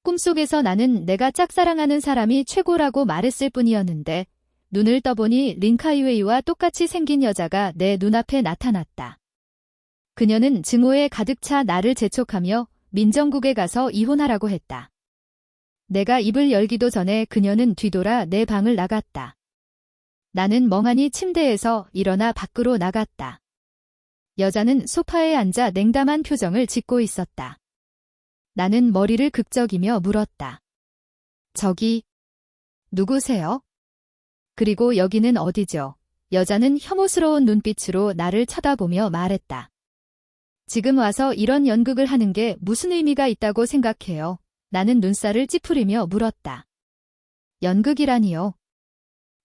꿈속에서 나는 내가 짝사랑하는 사람이 최고라고 말했을 뿐이었는데 눈을 떠보니 린카이웨이와 똑같이 생긴 여자가 내 눈앞에 나타났다. 그녀는 증오에 가득 차 나를 재촉하며 민정국에 가서 이혼하라고 했다. 내가 입을 열기도 전에 그녀는 뒤돌아 내 방을 나갔다. 나는 멍하니 침대에서 일어나 밖으로 나갔다. 여자는 소파에 앉아 냉담한 표정을 짓고 있었다. 나는 머리를 극적이며 물었다. 저기, 누구세요? 그리고 여기는 어디죠? 여자는 혐오스러운 눈빛으로 나를 쳐다보며 말했다. 지금 와서 이런 연극을 하는 게 무슨 의미가 있다고 생각해요? 나는 눈살을 찌푸리며 물었다. 연극이라니요?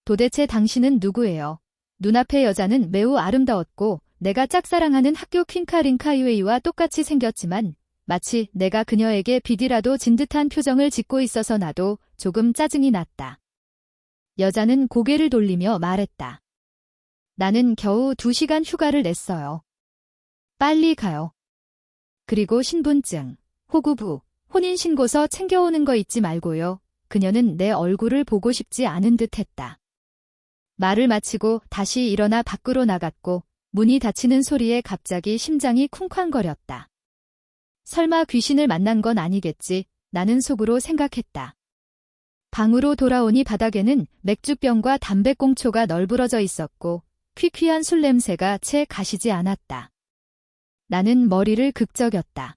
도대체 당신은 누구예요? 눈앞의 여자는 매우 아름다웠고 내가 짝사랑하는 학교 퀸카 린카이웨이와 똑같이 생겼지만 마치 내가 그녀에게 비디라도 진 듯한 표정을 짓고 있어서 나도 조금 짜증이 났다. 여자는 고개를 돌리며 말했다. 나는 겨우 2시간 휴가를 냈어요. 빨리 가요. 그리고 신분증, 호구부, 혼인신고서 챙겨오는 거 잊지 말고요. 그녀는 내 얼굴을 보고 싶지 않은 듯 했다. 말을 마치고 다시 일어나 밖으로 나갔고 문이 닫히는 소리에 갑자기 심장이 쿵쾅거렸다. 설마 귀신을 만난 건 아니겠지? 나는 속으로 생각했다. 방으로 돌아오니 바닥에는 맥주병과 담배꽁초가 널브러져 있었고 퀴퀴한 술 냄새가 채 가시지 않았다. 나는 머리를 극적였다.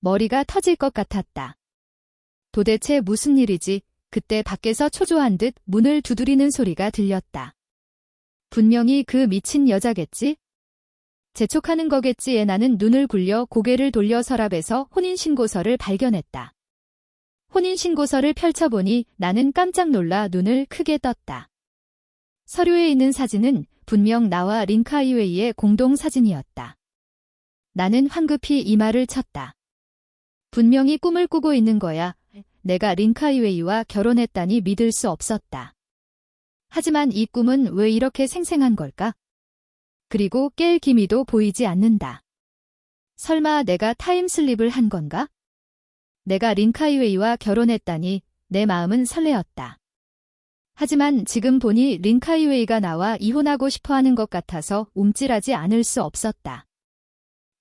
머리가 터질 것 같았다. 도대체 무슨 일이지? 그때 밖에서 초조한 듯 문을 두드리는 소리가 들렸다. 분명히 그 미친 여자겠지? 재촉하는 거겠지에 나는 눈을 굴려 고개를 돌려 서랍에서 혼인신고서를 발견했다. 혼인신고서를 펼쳐보니 나는 깜짝 놀라 눈을 크게 떴다. 서류에 있는 사진은 분명 나와 린카이웨이의 공동사진이었다. 나는 황급히 이마를 쳤다. 분명히 꿈을 꾸고 있는 거야. 내가 린카이웨이와 결혼했다니 믿을 수 없었다. 하지만 이 꿈은 왜 이렇게 생생한 걸까? 그리고 깰 기미도 보이지 않는다. 설마 내가 타임슬립을 한 건가? 내가 린카이웨이와 결혼했다니 내 마음은 설레었다. 하지만 지금 보니 린카이웨이가 나와 이혼하고 싶어하는 것 같아서 움찔하지 않을 수 없었다.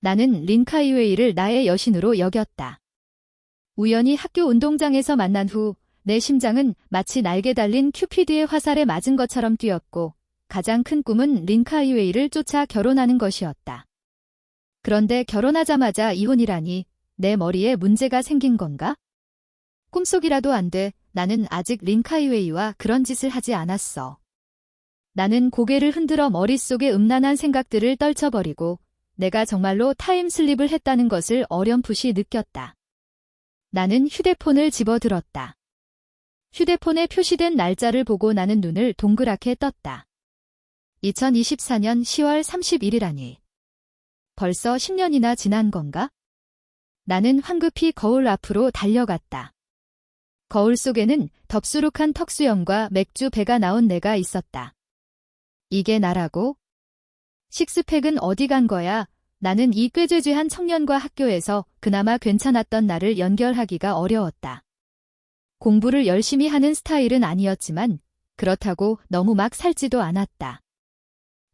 나는 린카이웨이를 나의 여신으로 여겼다. 우연히 학교 운동장에서 만난 후 내 심장은 마치 날개 달린 큐피드의 화살에 맞은 것처럼 뛰었고 가장 큰 꿈은 린카이웨이를 쫓아 결혼하는 것이었다. 그런데 결혼하자마자 이혼이라니 내 머리에 문제가 생긴 건가? 꿈속이라도 안 돼. 나는 아직 린카이웨이와 그런 짓을 하지 않았어. 나는 고개를 흔들어 머릿속의 음란한 생각들을 떨쳐버리고 내가 정말로 타임슬립을 했다는 것을 어렴풋이 느꼈다. 나는 휴대폰을 집어들었다. 휴대폰에 표시된 날짜를 보고 나는 눈을 동그랗게 떴다. 2024년 10월 31일이라니. 벌써 10년이나 지난 건가? 나는 황급히 거울 앞으로 달려갔다. 거울 속에는 덥수룩한 턱수염과 맥주 배가 나온 내가 있었다. 이게 나라고? 식스팩은 어디 간 거야? 나는 이 꾀죄죄한 청년과 학교에서 그나마 괜찮았던 나를 연결하기가 어려웠다. 공부를 열심히 하는 스타일은 아니었지만 그렇다고 너무 막 살지도 않았다.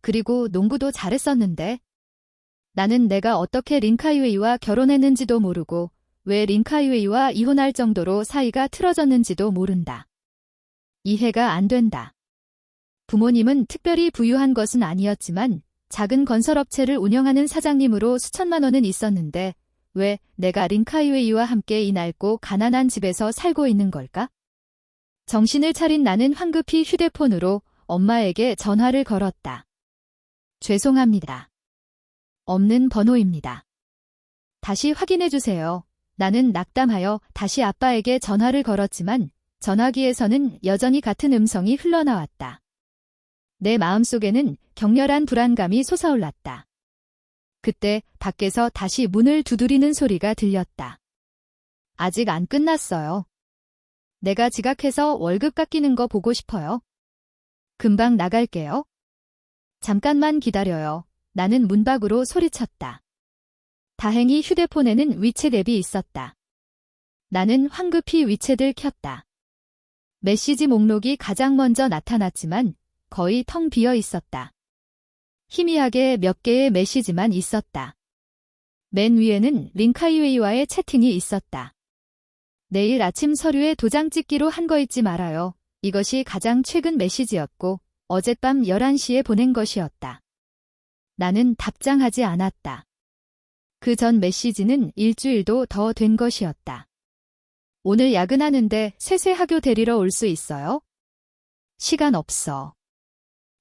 그리고 농구도 잘했었는데. 나는 내가 어떻게 린카이웨이와 결혼했는지도 모르고 왜 린카이웨이와 이혼할 정도로 사이가 틀어졌는지도 모른다. 이해가 안 된다. 부모님은 특별히 부유한 것은 아니었지만 작은 건설업체를 운영하는 사장님으로 수천만 원은 있었는데 왜 내가 린카이웨이와 함께 이 낡고 가난한 집에서 살고 있는 걸까? 정신을 차린 나는 황급히 휴대폰으로 엄마에게 전화를 걸었다. 죄송합니다. 없는 번호입니다. 다시 확인해 주세요. 나는 낙담하여 다시 아빠에게 전화를 걸었지만 전화기에서는 여전히 같은 음성이 흘러나왔다. 내 마음속에는 격렬한 불안감이 솟아올랐다. 그때 밖에서 다시 문을 두드리는 소리가 들렸다. 아직 안 끝났어요. 내가 지각해서 월급 깎이는 거 보고 싶어요. 금방 나갈게요. 잠깐만 기다려요. 나는 문 밖으로 소리쳤다. 다행히 휴대폰에는 위챗 앱이 있었다. 나는 황급히 위챗을 켰다. 메시지 목록이 가장 먼저 나타났지만 거의 텅 비어 있었다. 희미하게 몇 개의 메시지만 있었다. 맨 위에는 린카이웨이와의 채팅이 있었다. 내일 아침 서류에 도장 찍기로 한 거 잊지 말아요. 이것이 가장 최근 메시지였고 어젯밤 11시에 보낸 것이었다. 나는 답장하지 않았다. 그 전 메시지는 일주일도 더 된 것이었다. 오늘 야근하는데 쇠쇠 학교 데리러 올 수 있어요? 시간 없어.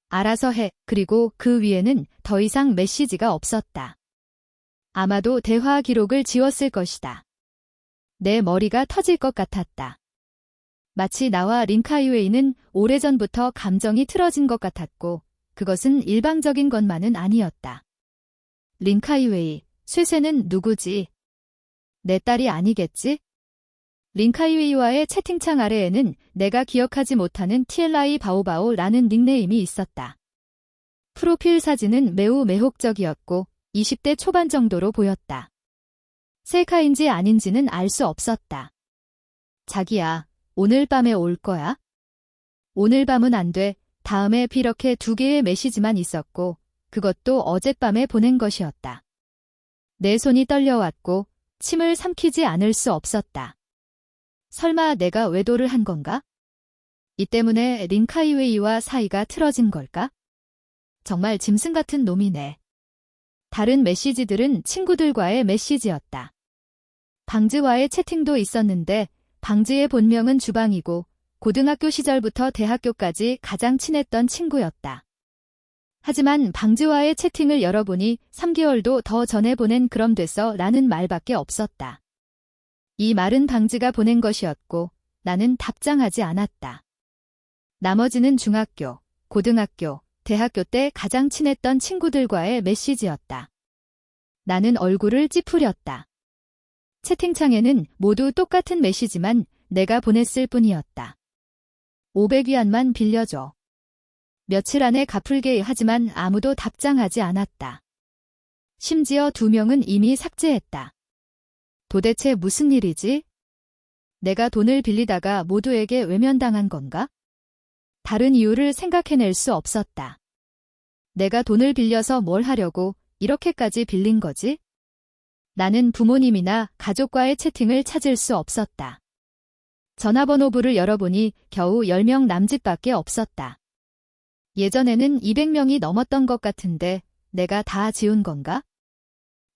알아서 해. 그리고 그 위에는 더 이상 메시지가 없었다. 아마도 대화 기록을 지웠을 것이다. 내 머리가 터질 것 같았다. 마치 나와 린카이웨이는 오래전부터 감정이 틀어진 것 같았고 그것은 일방적인 것만은 아니었다. 린카이웨이, 쇠쇠는 누구지? 내 딸이 아니겠지? 린카이웨이와의 채팅창 아래에는 내가 기억하지 못하는 TLI 바오바오라는 닉네임이 있었다. 프로필 사진은 매우 매혹적이었고 20대 초반 정도로 보였다. 셀카인지 아닌지는 알 수 없었다. 자기야, 오늘 밤에 올 거야? 오늘 밤은 안 돼. 다음에 이렇게 2개의 메시지만 있었고 그것도 어젯밤에 보낸 것이었다. 내 손이 떨려왔고 침을 삼키지 않을 수 없었다. 설마 내가 외도를 한 건가? 이 때문에 린카이웨이와 사이가 틀어진 걸까? 정말 짐승 같은 놈이네. 다른 메시지들은 친구들과의 메시지였다. 방즈와의 채팅도 있었는데 방즈의 본명은 주방이고 고등학교 시절부터 대학교까지 가장 친했던 친구였다. 하지만 방즈와의 채팅을 열어보니 3개월도 더 전에 보낸 그럼 됐어 라는 말밖에 없었다. 이 말은 방즈가 보낸 것이었고 나는 답장하지 않았다. 나머지는 중학교, 고등학교, 대학교 때 가장 친했던 친구들과의 메시지였다. 나는 얼굴을 찌푸렸다. 채팅창에는 모두 똑같은 메시지만 내가 보냈을 뿐이었다. 500위안만 빌려줘. 며칠 안에 갚을게 하지만 아무도 답장하지 않았다. 심지어 2명은 이미 삭제했다. 도대체 무슨 일이지? 내가 돈을 빌리다가 모두에게 외면당한 건가? 다른 이유를 생각해낼 수 없었다. 내가 돈을 빌려서 뭘 하려고 이렇게까지 빌린 거지? 나는 부모님이나 가족과의 채팅을 찾을 수 없었다. 전화번호부를 열어보니 겨우 10명 남짓밖에 없었다. 예전에는 200명이 넘었던 것 같은데 내가 다 지운 건가?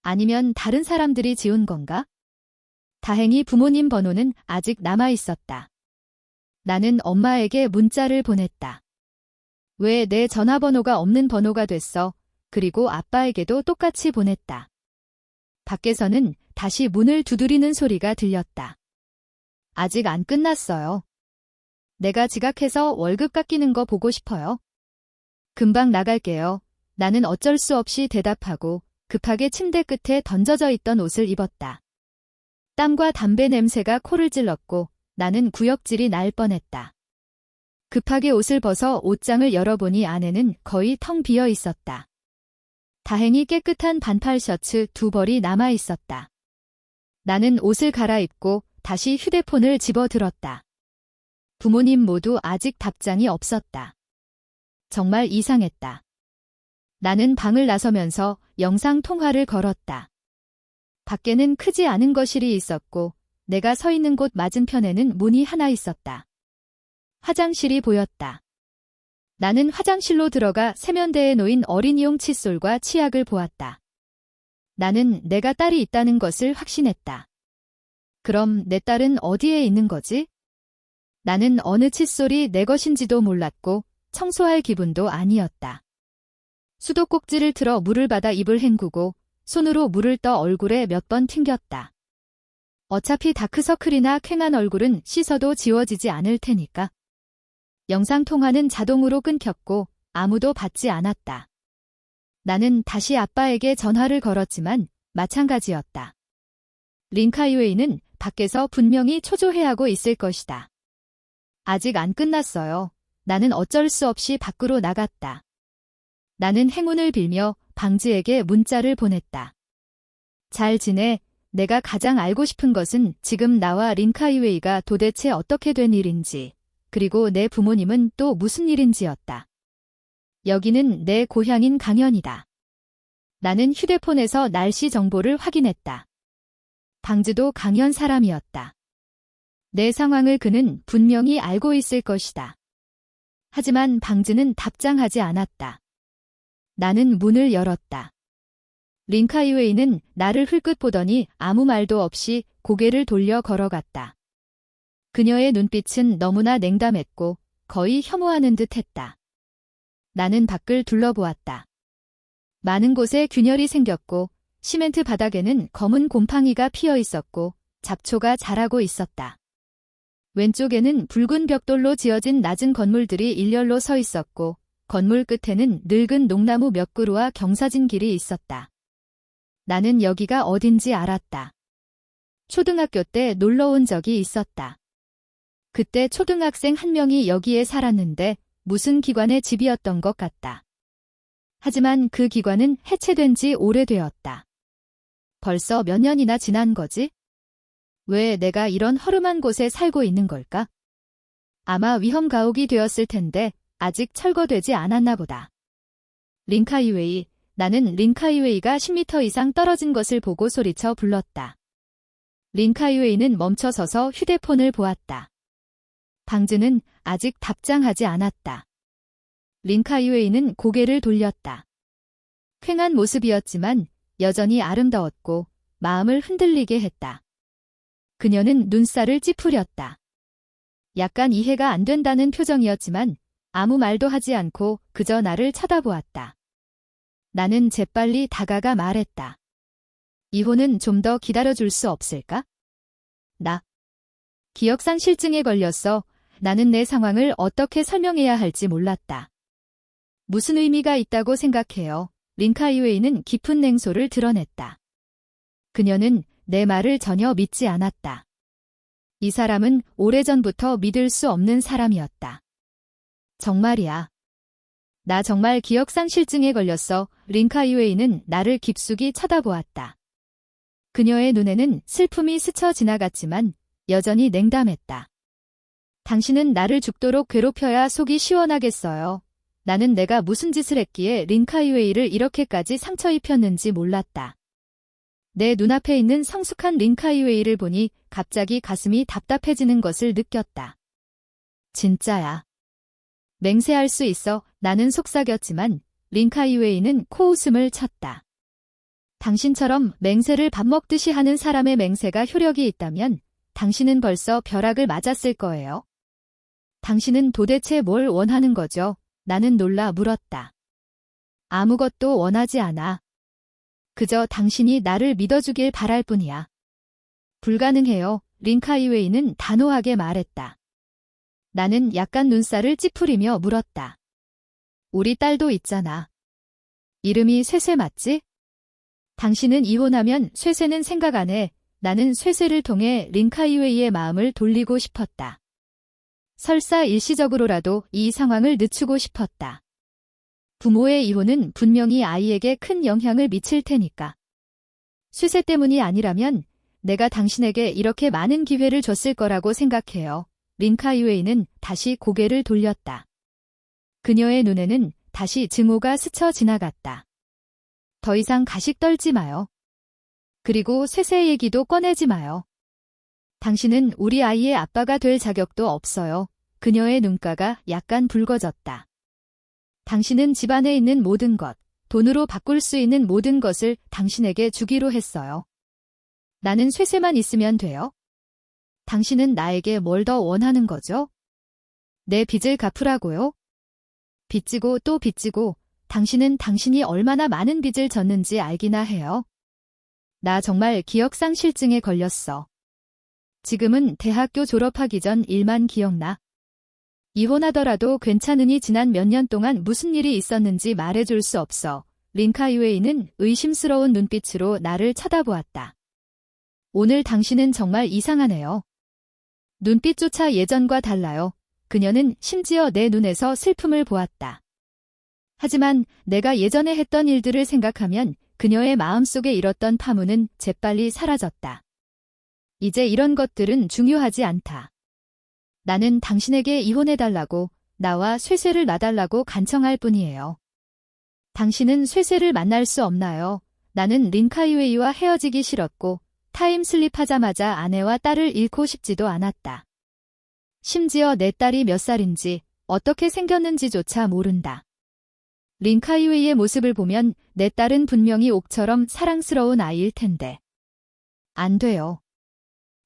아니면 다른 사람들이 지운 건가? 다행히 부모님 번호는 아직 남아 있었다. 나는 엄마에게 문자를 보냈다. 왜 내 전화번호가 없는 번호가 됐어? 그리고 아빠에게도 똑같이 보냈다. 밖에서는 다시 문을 두드리는 소리가 들렸다. 아직 안 끝났어요. 내가 지각해서 월급 깎이는 거 보고 싶어요. 금방 나갈게요. 나는 어쩔 수 없이 대답하고 급하게 침대 끝에 던져져 있던 옷을 입었다. 땀과 담배 냄새가 코를 찔렀고 나는 구역질이 날 뻔했다. 급하게 옷을 벗어 옷장을 열어보니 안에는 거의 텅 비어 있었다. 다행히 깨끗한 반팔 셔츠 2벌이 남아 있었다. 나는 옷을 갈아입고 다시 휴대폰을 집어들었다. 부모님 모두 아직 답장이 없었다. 정말 이상했다. 나는 방을 나서면서 영상 통화를 걸었다. 밖에는 크지 않은 거실이 있었고 내가 서 있는 곳 맞은편에는 문이 하나 있었다. 화장실이 보였다. 나는 화장실로 들어가 세면대에 놓인 어린이용 칫솔과 치약을 보았다. 나는 내가 딸이 있다는 것을 확신했다. 그럼 내 딸은 어디에 있는 거지? 나는 어느 칫솔이 내 것인지도 몰랐고 청소할 기분도 아니었다. 수도꼭지를 틀어 물을 받아 입을 헹구고 손으로 물을 떠 얼굴에 몇 번 튕겼다. 어차피 다크서클이나 퀭한 얼굴은 씻어도 지워지지 않을 테니까. 영상통화는 자동으로 끊겼고 아무도 받지 않았다. 나는 다시 아빠에게 전화를 걸었지만 마찬가지였다. 린카이웨이는 밖에서 분명히 초조해하고 있을 것이다. 아직 안 끝났어요. 나는 어쩔 수 없이 밖으로 나갔다. 나는 행운을 빌며 방즈에게 문자를 보냈다. 잘 지내? 내가 가장 알고 싶은 것은 지금 나와 린카이웨이가 도대체 어떻게 된 일인지, 그리고 내 부모님은 또 무슨 일인지였다. 여기는 내 고향인 강연이다. 나는 휴대폰에서 날씨 정보를 확인했다. 방즈도 강연 사람이었다. 내 상황을 그는 분명히 알고 있을 것이다. 하지만 방즈는 답장하지 않았다. 나는 문을 열었다. 린카이웨이는 나를 흘끗 보더니 아무 말도 없이 고개를 돌려 걸어갔다. 그녀의 눈빛은 너무나 냉담했고 거의 혐오하는 듯했다. 나는 밖을 둘러보았다. 많은 곳에 균열이 생겼고 시멘트 바닥에는 검은 곰팡이가 피어 있었고 잡초가 자라고 있었다. 왼쪽에는 붉은 벽돌로 지어진 낮은 건물들이 일렬로 서 있었고 건물 끝에는 늙은 농나무 몇 그루와 경사진 길이 있었다. 나는 여기가 어딘지 알았다. 초등학교 때 놀러 온 적이 있었다. 그때 초등학생 한 명이 여기에 살았는데 무슨 기관의 집이었던 것 같다. 하지만 그 기관은 해체된 지 오래되었다. 벌써 몇 년이나 지난 거지? 왜 내가 이런 허름한 곳에 살고 있는 걸까? 아마 위험 가옥이 되었을 텐데 아직 철거되지 않았나 보다. 린카이웨이, 나는 린카이웨이가 10m 이상 떨어진 것을 보고 소리쳐 불렀다. 린카이웨이는 멈춰서서 휴대폰을 보았다. 방즈는 아직 답장하지 않았다. 린카이웨이는 고개를 돌렸다. 쾌한 모습이었지만 여전히 아름다웠고 마음을 흔들리게 했다. 그녀는 눈살을 찌푸렸다. 약간 이해가 안 된다는 표정이었지만 아무 말도 하지 않고 그저 나를 쳐다보았다. 나는 재빨리 다가가 말했다. 이호는 좀 더 기다려줄 수 없을까? 나 기억상실증에 걸렸어. 나는 내 상황을 어떻게 설명해야 할지 몰랐다. 무슨 의미가 있다고 생각해요? 린카이웨이는 깊은 냉소를 드러냈다. 그녀는 내 말을 전혀 믿지 않았다. 이 사람은 오래전부터 믿을 수 없는 사람이었다. 정말이야. 나 정말 기억상실증에 걸렸어. 린카이웨이는 나를 깊숙이 쳐다보았다. 그녀의 눈에는 슬픔이 스쳐 지나갔지만 여전히 냉담했다. 당신은 나를 죽도록 괴롭혀야 속이 시원하겠어요. 나는 내가 무슨 짓을 했기에 린카이웨이를 이렇게까지 상처 입혔는지 몰랐다. 내 눈앞에 있는 성숙한 린카이웨이를 보니 갑자기 가슴이 답답해지는 것을 느꼈다. 진짜야. 맹세할 수 있어. 나는 속삭였지만 린카이웨이는 코웃음을 쳤다. 당신처럼 맹세를 밥 먹듯이 하는 사람의 맹세가 효력이 있다면 당신은 벌써 벼락을 맞았을 거예요. 당신은 도대체 뭘 원하는 거죠? 나는 놀라 물었다. 아무것도 원하지 않아. 그저 당신이 나를 믿어주길 바랄 뿐이야. 불가능해요. 린카이웨이는 단호하게 말했다. 나는 약간 눈살을 찌푸리며 물었다. 우리 딸도 있잖아. 이름이 쇠쇠 맞지? 당신은 이혼하면 쇠쇠는 생각 안 해. 나는 쇠쇠를 통해 린카이웨이의 마음을 돌리고 싶었다. 설사 일시적으로라도 이 상황을 늦추고 싶었다. 부모의 이혼은 분명히 아이에게 큰 영향을 미칠 테니까. 쇠쇠 때문이 아니라면 내가 당신에게 이렇게 많은 기회를 줬을 거라고 생각해요. 린카이웨이는 다시 고개를 돌렸다. 그녀의 눈에는 다시 증오가 스쳐 지나갔다. 더 이상 가식 떨지 마요. 그리고 쇠쇠 얘기도 꺼내지 마요. 당신은 우리 아이의 아빠가 될 자격도 없어요. 그녀의 눈가가 약간 붉어졌다. 당신은 집안에 있는 모든 것, 돈으로 바꿀 수 있는 모든 것을 당신에게 주기로 했어요. 나는 쇠쇠만 있으면 돼요? 당신은 나에게 뭘 더 원하는 거죠? 내 빚을 갚으라고요? 빚지고 또 빚지고 당신은 당신이 얼마나 많은 빚을 졌는지 알기나 해요. 나 정말 기억상실증에 걸렸어. 지금은 대학교 졸업하기 전 일만 기억나. 이혼하더라도 괜찮으니 지난 몇 년 동안 무슨 일이 있었는지 말해줄 수 없어. 린카이웨이는 의심스러운 눈빛으로 나를 쳐다보았다. 오늘 당신은 정말 이상하네요. 눈빛조차 예전과 달라요. 그녀는 심지어 내 눈에서 슬픔을 보았다. 하지만 내가 예전에 했던 일들을 생각하면 그녀의 마음속에 일었던 파문은 재빨리 사라졌다. 이제 이런 것들은 중요하지 않다. 나는 당신에게 이혼해달라고, 나와 쇠쇠를 놔달라고 간청할 뿐이에요. 당신은 쇠쇠를 만날 수 없나요? 나는 린카이웨이와 헤어지기 싫었고 타임슬립 하자마자 아내와 딸을 잃고 싶지도 않았다. 심지어 내 딸이 몇 살인지 어떻게 생겼는지조차 모른다. 린카이웨이의 모습을 보면 내 딸은 분명히 옥처럼 사랑스러운 아이일 텐데. 안 돼요.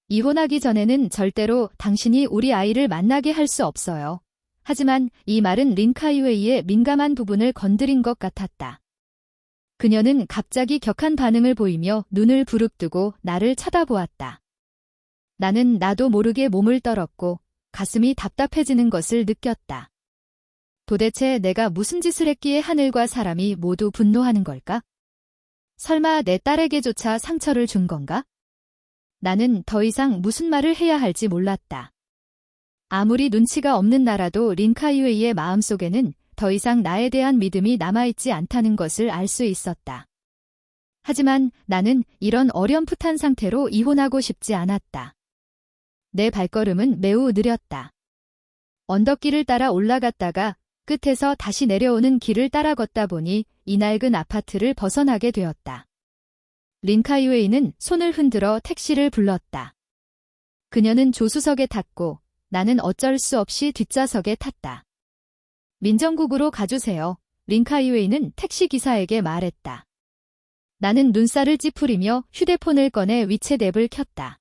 이혼하기 전에는 절대로 당신이 우리 아이를 만나게 할 수 없어요. 하지만 이 말은 린카이웨이의 민감한 부분을 건드린 것 같았다. 그녀는 갑자기 격한 반응을 보이며 눈을 부릅뜨고 나를 쳐다보았다. 나는 나도 모르게 몸을 떨었고 가슴이 답답해지는 것을 느꼈다. 도대체 내가 무슨 짓을 했기에 하늘과 사람이 모두 분노하는 걸까? 설마 내 딸에게조차 상처를 준 건가? 나는 더 이상 무슨 말을 해야 할지 몰랐다. 아무리 눈치가 없는 나라도 린카이웨이의 마음속에는 더 이상 나에 대한 믿음이 남아있지 않다는 것을 알 수 있었다. 하지만 나는 이런 어렴풋한 상태로 이혼하고 싶지 않았다. 내 발걸음은 매우 느렸다. 언덕길을 따라 올라갔다가 끝에서 다시 내려오는 길을 따라 걷다 보니 이 낡은 아파트를 벗어나게 되었다. 린카이웨이는 손을 흔들어 택시를 불렀다. 그녀는 조수석에 탔고 나는 어쩔 수 없이 뒷좌석에 탔다. 민정국으로 가주세요. 린카이웨이는 택시기사에게 말했다. 나는 눈살을 찌푸리며 휴대폰을 꺼내 위챗 앱을 켰다.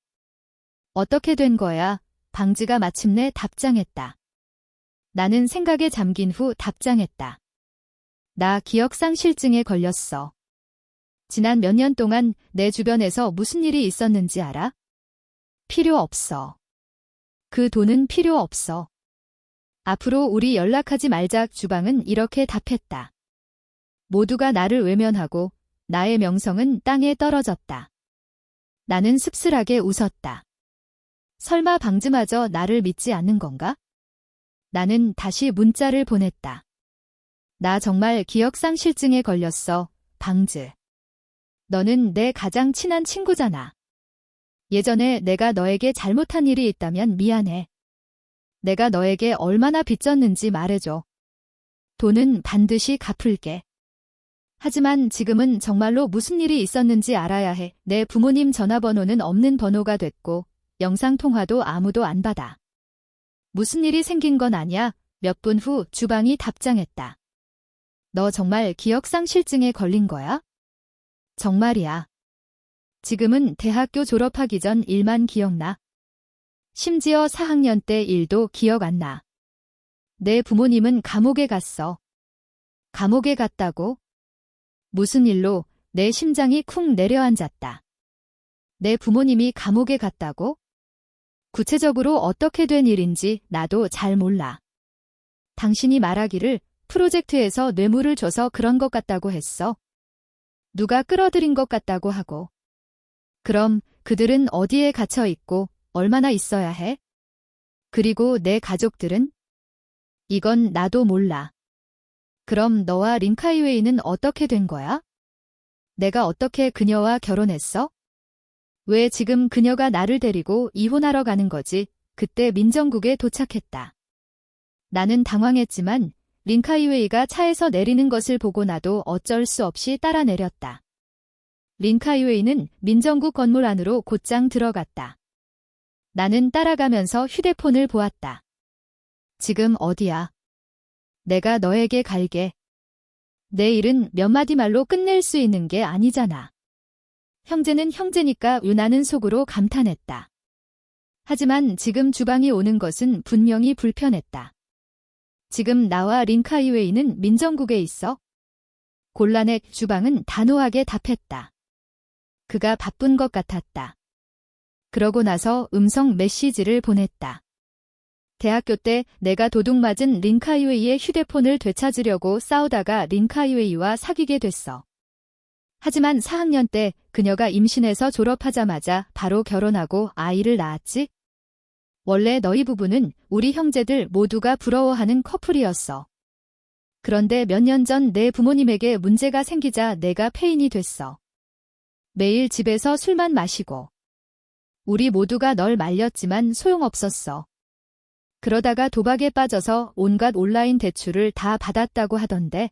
어떻게 된 거야? 방지가 마침내 답장했다. 나는 생각에 잠긴 후 답장했다. 나 기억상실증에 걸렸어. 지난 몇 년 동안 내 주변에서 무슨 일이 있었는지 알아? 필요 없어. 그 돈은 필요 없어. 앞으로 우리 연락하지 말자. 주방은 이렇게 답했다. 모두가 나를 외면하고 나의 명성은 땅에 떨어졌다. 나는 씁쓸하게 웃었다. 설마 방즈마저 나를 믿지 않는 건가? 나는 다시 문자를 보냈다. 나 정말 기억상실증에 걸렸어, 방즈. 너는 내 가장 친한 친구잖아. 예전에 내가 너에게 잘못한 일이 있다면 미안해. 내가 너에게 얼마나 빚졌는지 말해줘. 돈은 반드시 갚을게. 하지만 지금은 정말로 무슨 일이 있었는지 알아야 해. 내 부모님 전화번호는 없는 번호가 됐고 영상통화도 아무도 안 받아. 무슨 일이 생긴 건 아냐? 몇 분 후 주방이 답장했다. 너 정말 기억상실증에 걸린 거야? 정말이야. 지금은 대학교 졸업하기 전 일만 기억나. 심지어 4학년 때 일도 기억 안 나. 내 부모님은 감옥에 갔어. 감옥에 갔다고? 무슨 일로? 내 심장이 쿵 내려앉았다. 내 부모님이 감옥에 갔다고? 구체적으로 어떻게 된 일인지 나도 잘 몰라. 당신이 말하기를 프로젝트에서 뇌물을 줘서 그런 것 같다고 했어. 누가 끌어들인 것 같다고 하고. 그럼 그들은 어디에 갇혀 있고 얼마나 있어야 해? 그리고 내 가족들은? 이건 나도 몰라. 그럼 너와 린카이웨이는 어떻게 된 거야? 내가 어떻게 그녀와 결혼했어? 왜 지금 그녀가 나를 데리고 이혼하러 가는 거지? 그때 민정국에 도착했다. 나는 당황했지만 린카이웨이가 차에서 내리는 것을 보고 나도 어쩔 수 없이 따라 내렸다. 린카이웨이는 민정국 건물 안으로 곧장 들어갔다. 나는 따라가면서 휴대폰을 보았다. 지금 어디야? 내가 너에게 갈게. 내 일은 몇 마디 말로 끝낼 수 있는 게 아니잖아. 형제는 형제니까 유나는 속으로 감탄했다. 하지만 지금 주방이 오는 것은 분명히 불편했다. 지금 나와 린카이웨이는 민정국에 있어? 곤란해. 주방은 단호하게 답했다. 그가 바쁜 것 같았다. 그러고 나서 음성 메시지를 보냈다. 대학교 때 내가 도둑 맞은 린카이웨이의 휴대폰을 되찾으려고 싸우다가 린카이웨이와 사귀게 됐어. 하지만 4학년 때 그녀가 임신해서 졸업하자마자 바로 결혼하고 아이를 낳았지? 원래 너희 부부는 우리 형제들 모두가 부러워하는 커플이었어. 그런데 몇 년 전 내 부모님에게 문제가 생기자 내가 폐인이 됐어. 매일 집에서 술만 마시고. 우리 모두가 널 말렸지만 소용없었어. 그러다가 도박에 빠져서 온갖 온라인 대출을 다 받았다고 하던데.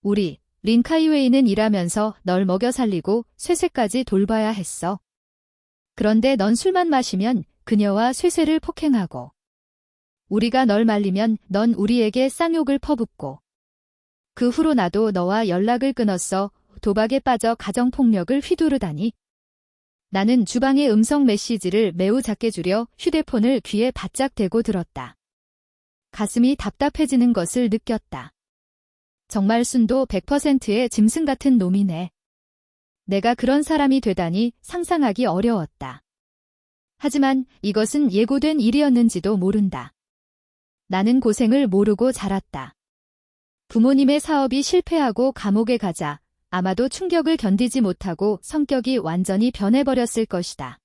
우리 린카이웨이는 일하면서 널 먹여 살리고 쇠쇠까지 돌봐야 했어. 그런데 넌 술만 마시면 그녀와 쇠쇠를 폭행하고. 우리가 널 말리면 넌 우리에게 쌍욕을 퍼붓고. 그 후로 나도 너와 연락을 끊었어. 도박에 빠져 가정폭력을 휘두르다니. 나는 주방의 음성 메시지를 매우 작게 줄여 휴대폰을 귀에 바짝 대고 들었다. 가슴이 답답해지는 것을 느꼈다. 정말 순도 100%의 짐승 같은 놈이네. 내가 그런 사람이 되다니 상상하기 어려웠다. 하지만 이것은 예고된 일이었는지도 모른다. 나는 고생을 모르고 자랐다. 부모님의 사업이 실패하고 감옥에 가자 아마도 충격을 견디지 못하고 성격이 완전히 변해버렸을 것이다.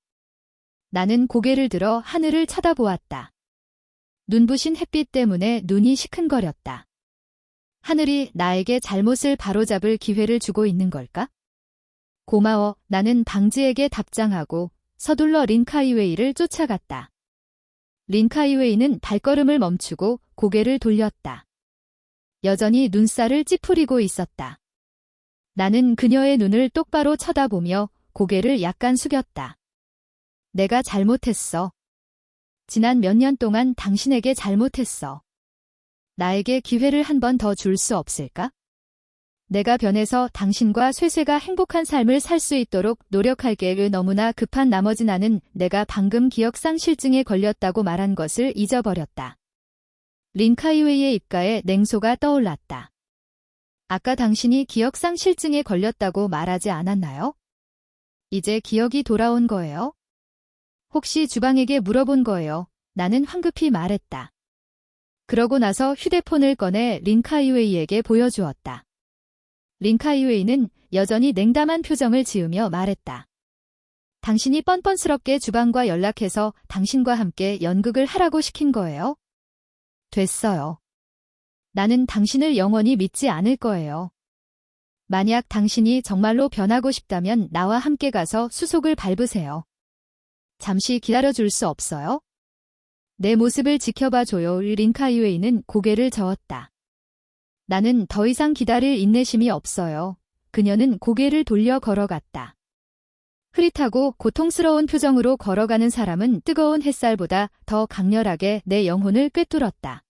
나는 고개를 들어 하늘을 쳐다보았다. 눈부신 햇빛 때문에 눈이 시큰거렸다. 하늘이 나에게 잘못을 바로잡을 기회를 주고 있는 걸까? 고마워. 나는 방지에게 답장하고 서둘러 린카이웨이를 쫓아갔다. 린카이웨이는 발걸음을 멈추고 고개를 돌렸다. 여전히 눈살을 찌푸리고 있었다. 나는 그녀의 눈을 똑바로 쳐다보며 고개를 약간 숙였다. 내가 잘못했어. 지난 몇 년 동안 당신에게 잘못했어. 나에게 기회를 한 번 더 줄 수 없을까? 내가 변해서 당신과 쇠쇠가 행복한 삶을 살 수 있도록 노력할게. 너무나 급한 나머지 나는 내가 방금 기억상실증에 걸렸다고 말한 것을 잊어버렸다. 린카이웨이의 입가에 냉소가 떠올랐다. 아까 당신이 기억상실증에 걸렸다고 말하지 않았나요? 이제 기억이 돌아온 거예요? 혹시 주방에게 물어본 거예요? 나는 황급히 말했다. 그러고 나서 휴대폰을 꺼내 린카이웨이에게 보여주었다. 린카이웨이는 여전히 냉담한 표정을 지으며 말했다. 당신이 뻔뻔스럽게 주방과 연락해서 당신과 함께 연극을 하라고 시킨 거예요? 됐어요. 나는 당신을 영원히 믿지 않을 거예요. 만약 당신이 정말로 변하고 싶다면 나와 함께 가서 수속을 밟으세요. 잠시 기다려줄 수 없어요? 내 모습을 지켜봐줘요. 린카이웨이는 고개를 저었다. 나는 더 이상 기다릴 인내심이 없어요. 그녀는 고개를 돌려 걸어갔다. 흐릿하고 고통스러운 표정으로 걸어가는 사람은 뜨거운 햇살보다 더 강렬하게 내 영혼을 꿰뚫었다.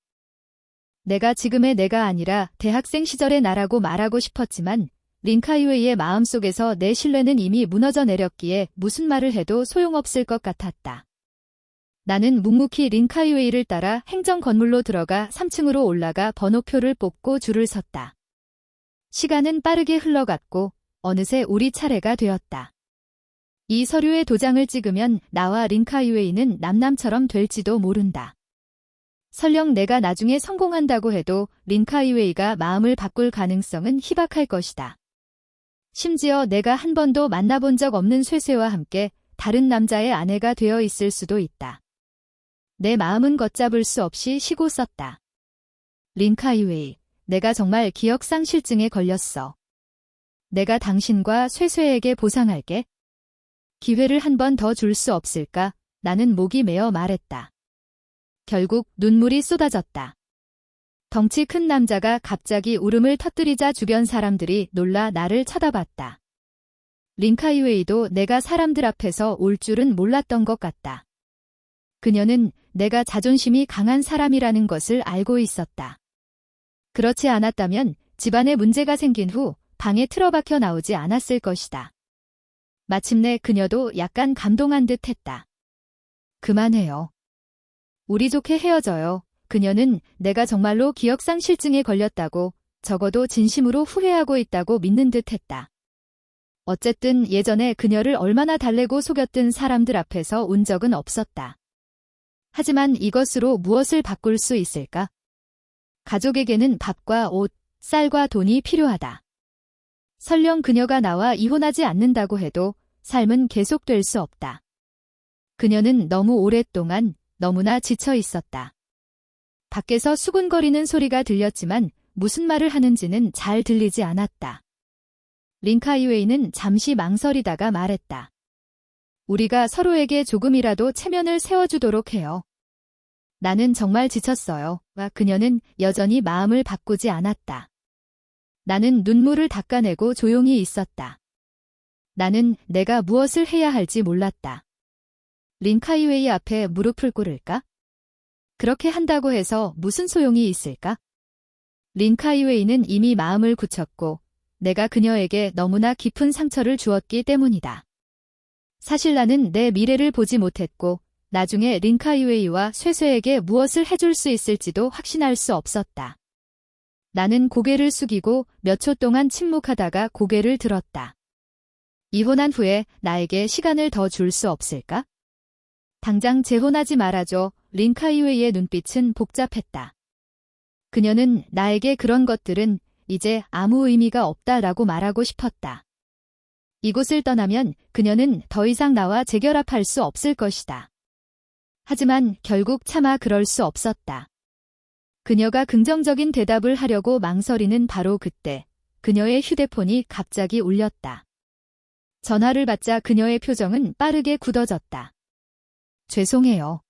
내가 지금의 내가 아니라 대학생 시절의 나라고 말하고 싶었지만 린카이웨이의 마음속에서 내 신뢰는 이미 무너져 내렸기에 무슨 말을 해도 소용없을 것 같았다. 나는 묵묵히 린카이웨이를 따라 행정 건물로 들어가 3층으로 올라가 번호표를 뽑고 줄을 섰다. 시간은 빠르게 흘러갔고 어느새 우리 차례가 되었다. 이 서류에 도장을 찍으면 나와 린카이웨이는 남남처럼 될지도 모른다. 설령 내가 나중에 성공한다고 해도 린카이웨이가 마음을 바꿀 가능성은 희박할 것이다. 심지어 내가 한 번도 만나본 적 없는 쇠쇠와 함께 다른 남자의 아내가 되어 있을 수도 있다. 내 마음은 걷잡을 수 없이 쉬고 썼다. 린카이웨이, 내가 정말 기억상실증에 걸렸어. 내가 당신과 쇠쇠에게 보상할게. 기회를 한 번 더 줄 수 없을까? 나는 목이 메어 말했다. 결국 눈물이 쏟아졌다. 덩치 큰 남자가 갑자기 울음을 터뜨리자 주변 사람들이 놀라 나를 쳐다봤다. 린카이웨이도 내가 사람들 앞에서 올 줄은 몰랐던 것 같다. 그녀는 내가 자존심이 강한 사람이라는 것을 알고 있었다. 그렇지 않았다면 집안에 문제가 생긴 후 방에 틀어박혀 나오지 않았을 것이다. 마침내 그녀도 약간 감동한 듯 했다. 그만해요. 우리 좋게 헤어져요. 그녀는 내가 정말로 기억상실증에 걸렸다고, 적어도 진심으로 후회하고 있다고 믿는 듯 했다. 어쨌든 예전에 그녀를 얼마나 달래고 속였던 사람들 앞에서 운 적은 없었다. 하지만 이것으로 무엇을 바꿀 수 있을까? 가족에게는 밥과 옷, 쌀과 돈이 필요하다. 설령 그녀가 나와 이혼하지 않는다고 해도 삶은 계속될 수 없다. 그녀는 너무 오랫동안 너무나 지쳐 있었다. 밖에서 수군거리는 소리가 들렸지만 무슨 말을 하는지는 잘 들리지 않았다. 린카이웨이는 잠시 망설이다가 말했다. 우리가 서로에게 조금이라도 체면을 세워주도록 해요. 나는 정말 지쳤어요. 와 그녀는 여전히 마음을 바꾸지 않았다. 나는 눈물을 닦아내고 조용히 있었다. 나는 내가 무엇을 해야 할지 몰랐다. 린카이웨이 앞에 무릎을 꿇을까? 그렇게 한다고 해서 무슨 소용이 있을까? 린카이웨이는 이미 마음을 굳혔고 내가 그녀에게 너무나 깊은 상처를 주었기 때문이다. 사실 나는 내 미래를 보지 못했고 나중에 린카이웨이와 쇠쇠에게 무엇을 해줄 수 있을지도 확신할 수 없었다. 나는 고개를 숙이고 몇 초 동안 침묵하다가 고개를 들었다. 이혼한 후에 나에게 시간을 더 줄 수 없을까? 당장 재혼하지 말아줘. 린카이웨이의 눈빛은 복잡했다. 그녀는 나에게 그런 것들은 이제 아무 의미가 없다라고 말하고 싶었다. 이곳을 떠나면 그녀는 더 이상 나와 재결합할 수 없을 것이다. 하지만 결국 차마 그럴 수 없었다. 그녀가 긍정적인 대답을 하려고 망설이는 바로 그때 그녀의 휴대폰이 갑자기 울렸다. 전화를 받자 그녀의 표정은 빠르게 굳어졌다. 죄송해요.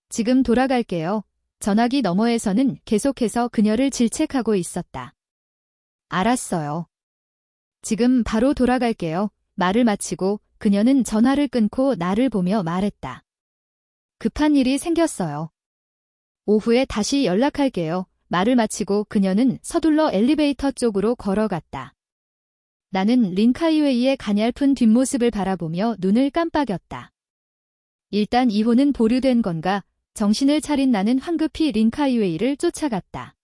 지금 돌아갈게요. 전화기 너머에서는 계속해서 그녀를 질책하고 있었다. 알았어요. 지금 바로 돌아갈게요. 말을 마치고 그녀는 전화를 끊고 나를 보며 말했다. 급한 일이 생겼어요. 오후에 다시 연락할게요. 말을 마치고 그녀는 서둘러 엘리베이터 쪽으로 걸어갔다. 나는 린카이웨이의 가냘픈 뒷모습을 바라보며 눈을 깜빡였다. 일단 이혼은 보류된 건가? 정신을 차린 나는 황급히 린카이웨이를 쫓아갔다.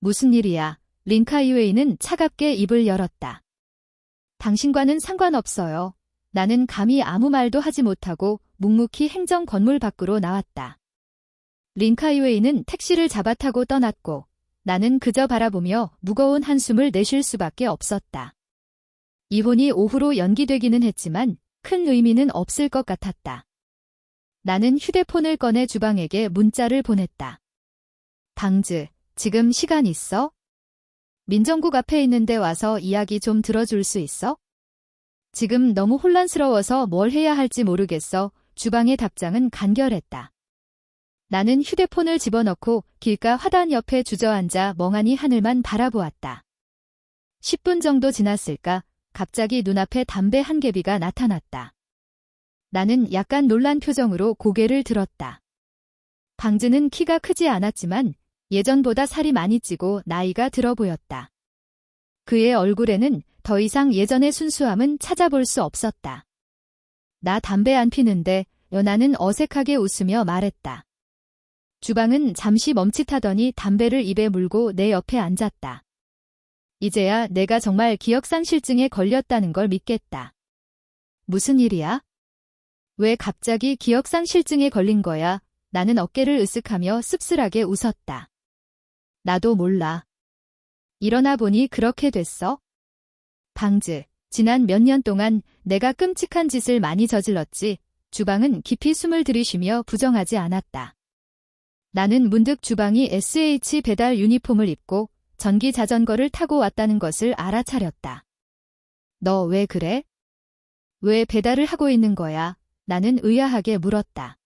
무슨 일이야? 린카이웨이는 차갑게 입을 열었다. 당신과는 상관없어요. 나는 감히 아무 말도 하지 못하고 묵묵히 행정 건물 밖으로 나왔다. 린카이웨이는 택시를 잡아타고 떠났고 나는 그저 바라보며 무거운 한숨을 내쉴 수밖에 없었다. 이혼이 오후로 연기되기는 했지만 큰 의미는 없을 것 같았다. 나는 휴대폰을 꺼내 주방에게 문자를 보냈다. 방즈, 지금 시간 있어? 민정국 앞에 있는데 와서 이야기 좀 들어줄 수 있어? 지금 너무 혼란스러워서 뭘 해야 할지 모르겠어. 주방의 답장은 간결했다. 나는 휴대폰을 집어넣고 길가 화단 옆에 주저앉아 멍하니 하늘만 바라보았다. 10분 정도 지났을까? 갑자기 눈앞에 담배 한 개비가 나타났다. 나는 약간 놀란 표정으로 고개를 들었다. 방즈는 키가 크지 않았지만 예전보다 살이 많이 찌고 나이가 들어 보였다. 그의 얼굴에는 더 이상 예전의 순수함은 찾아볼 수 없었다. 나 담배 안 피는데. 나는 어색하게 웃으며 말했다. 주방은 잠시 멈칫하더니 담배를 입에 물고 내 옆에 앉았다. 이제야 내가 정말 기억상실증에 걸렸다는 걸 믿겠다. 무슨 일이야? 왜 갑자기 기억상실증에 걸린 거야? 나는 어깨를 으쓱하며 씁쓸하게 웃었다. 나도 몰라. 일어나 보니 그렇게 됐어? 방즈, 지난 몇 년 동안 내가 끔찍한 짓을 많이 저질렀지. 주방은 깊이 숨을 들이쉬며 부정하지 않았다. 나는 문득 주방이 SH 배달 유니폼을 입고 전기 자전거를 타고 왔다는 것을 알아차렸다. 너 왜 그래? 왜 배달을 하고 있는 거야? 나는 의아하게 물었다.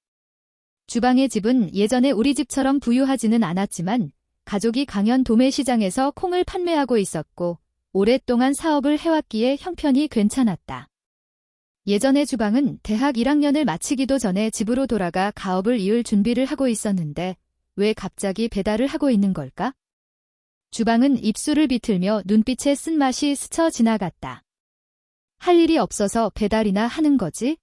주방의 집은 예전에 우리 집처럼 부유하지는 않았지만 가족이 강연 도매시장에서 콩을 판매하고 있었고 오랫동안 사업을 해왔기에 형편이 괜찮았다. 예전에 주방은 대학 1학년을 마치기도 전에 집으로 돌아가 가업을 이을 준비를 하고 있었는데 왜 갑자기 배달을 하고 있는 걸까? 주방은 입술을 비틀며 눈빛에 쓴맛이 스쳐 지나갔다. 할 일이 없어서 배달이나 하는 거지?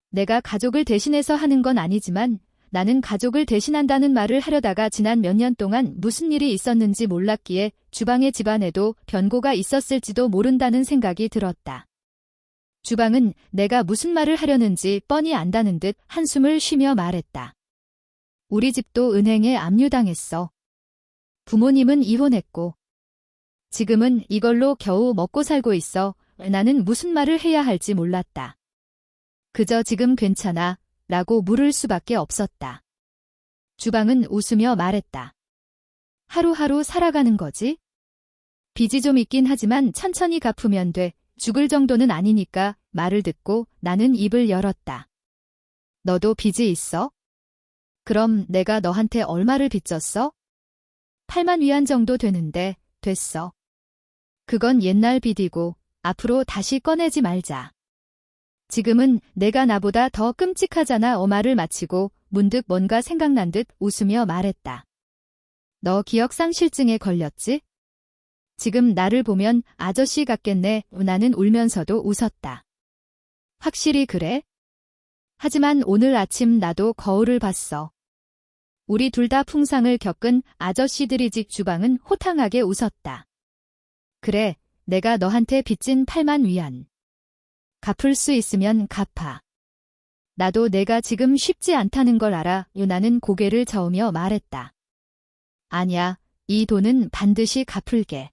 내가 가족을 대신해서 하는 건 아니지만 나는 가족을 대신한다는 말을 하려다가 지난 몇 년 동안 무슨 일이 있었는지 몰랐기에 주방의 집안에도 변고가 있었을지도 모른다는 생각이 들었다. 주방은 내가 무슨 말을 하려는지 뻔히 안다는 듯 한숨을 쉬며 말했다. 우리 집도 은행에 압류당했어. 부모님은 이혼했고 지금은 이걸로 겨우 먹고 살고 있어. 나는 무슨 말을 해야 할지 몰랐다. 그저 지금 괜찮아 라고 물을 수밖에 없었다. 주방은 웃으며 말했다. 하루하루 살아가는 거지? 빚이 좀 있긴 하지만 천천히 갚으면 돼. 죽을 정도는 아니니까 말을 듣고 나는 입을 열었다. 너도 빚이 있어? 그럼 내가 너한테 얼마를 빚졌어? 8만 위안 정도 되는데 됐어. 그건 옛날 빚이고 앞으로 다시 꺼내지 말자. 지금은 내가 나보다 더 끔찍하잖아. 말을 마치고 문득 뭔가 생각난 듯 웃으며 말했다. 너 기억상실증에 걸렸지? 지금 나를 보면 아저씨 같겠네. 나는 울면서도 웃었다. 확실히 그래? 하지만 오늘 아침 나도 거울을 봤어. 우리 둘 다 풍상을 겪은 아저씨들이지. 주방은 호탕하게 웃었다. 그래, 내가 너한테 빚진 8만 위안. 갚을 수 있으면 갚아. 나도 내가 지금 쉽지 않다는 걸 알아. 유나는 고개를 저으며 말했다. 아니야, 이 돈은 반드시 갚을게.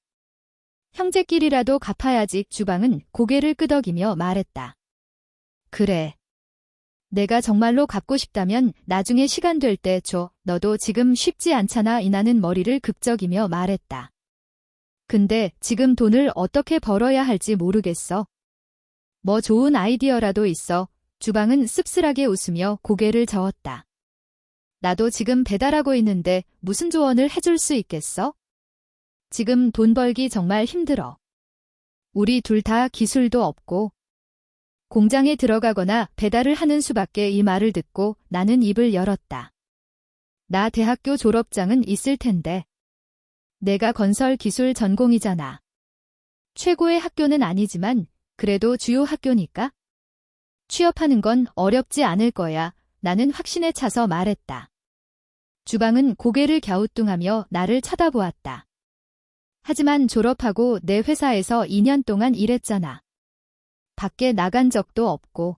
형제끼리라도 갚아야지. 주방은 고개를 끄덕이며 말했다. 그래. 내가 정말로 갚고 싶다면 나중에 시간 될 때 줘. 너도 지금 쉽지 않잖아. 이나는 머리를 극적이며 말했다. 근데 지금 돈을 어떻게 벌어야 할지 모르겠어. 뭐 좋은 아이디어라도 있어. 주방은 씁쓸하게 웃으며 고개를 저었다. 나도 지금 배달하고 있는데 무슨 조언을 해줄 수 있겠어? 지금 돈 벌기 정말 힘들어. 우리 둘 다 기술도 없고 공장에 들어가거나 배달을 하는 수밖에. 이 말을 듣고 나는 입을 열었다. 나 대학교 졸업장은 있을 텐데. 내가 건설 기술 전공이잖아. 최고의 학교는 아니지만 그래도 주요 학교니까. 취업하는 건 어렵지 않을 거야. 나는 확신에 차서 말했다. 주방은 고개를 갸우뚱하며 나를 쳐다보았다. 하지만 졸업하고 내 회사에서 2년 동안 일했잖아. 밖에 나간 적도 없고.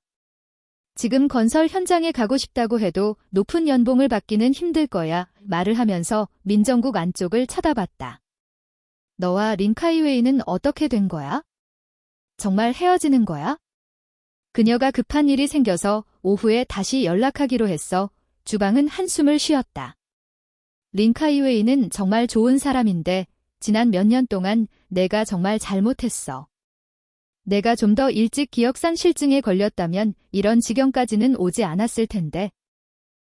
지금 건설 현장에 가고 싶다고 해도 높은 연봉을 받기는 힘들 거야. 말을 하면서 민정국 안쪽을 쳐다봤다. 너와 린카이웨이는 어떻게 된 거야? 정말 헤어지는 거야? 그녀가 급한 일이 생겨서 오후에 다시 연락하기로 했어. 주방은 한숨을 쉬었다. 린카이웨이는 정말 좋은 사람인데 지난 몇 년 동안 내가 정말 잘못했어. 내가 좀 더 일찍 기억상실증에 걸렸다면 이런 지경까지는 오지 않았을 텐데.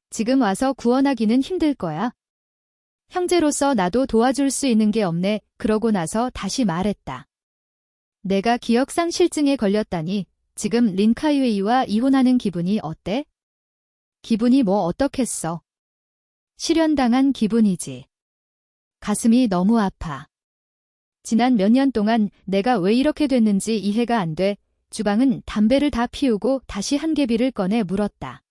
지금 와서 구원하기는 힘들 거야. 형제로서 나도 도와줄 수 있는 게 없네. 그러고 나서 다시 말했다. 내가 기억상실증에 걸렸다니 지금 린카이웨이와 이혼하는 기분이 어때? 기분이 뭐 어떻겠어? 실현당한 기분이지. 가슴이 너무 아파. 지난 몇 년 동안 내가 왜 이렇게 됐는지 이해가 안 돼. 주방은 담배를 다 피우고 다시 한 개비를 꺼내 물었다.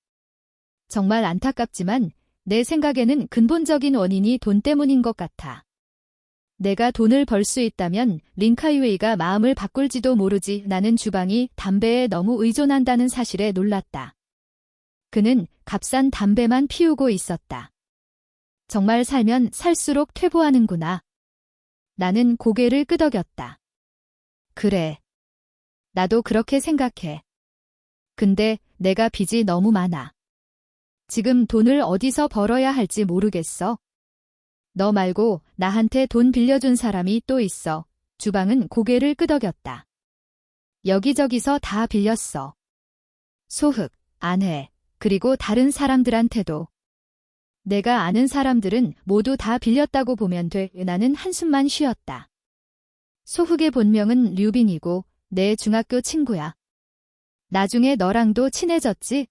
정말 안타깝지만 내 생각에는 근본적인 원인이 돈 때문인 것 같아. 내가 돈을 벌 수 있다면 린카이웨이가 마음을 바꿀지도 모르지. 나는 주방이 담배에 너무 의존한다는 사실에 놀랐다. 그는 값싼 담배만 피우고 있었다. 정말 살면 살수록 퇴보하는구나. 나는 고개를 끄덕였다. 그래. 나도 그렇게 생각해. 근데 내가 빚이 너무 많아. 지금 돈을 어디서 벌어야 할지 모르겠어. 너 말고 나한테 돈 빌려준 사람이 또 있어. 주방은 고개를 끄덕였다. 여기저기서 다 빌렸어. 소흑, 아내, 그리고 다른 사람들한테도. 내가 아는 사람들은 모두 다 빌렸다고 보면 돼. 나는 한숨만 쉬었다. 소흑의 본명은 류빈이고 내 중학교 친구야. 나중에 너랑도 친해졌지?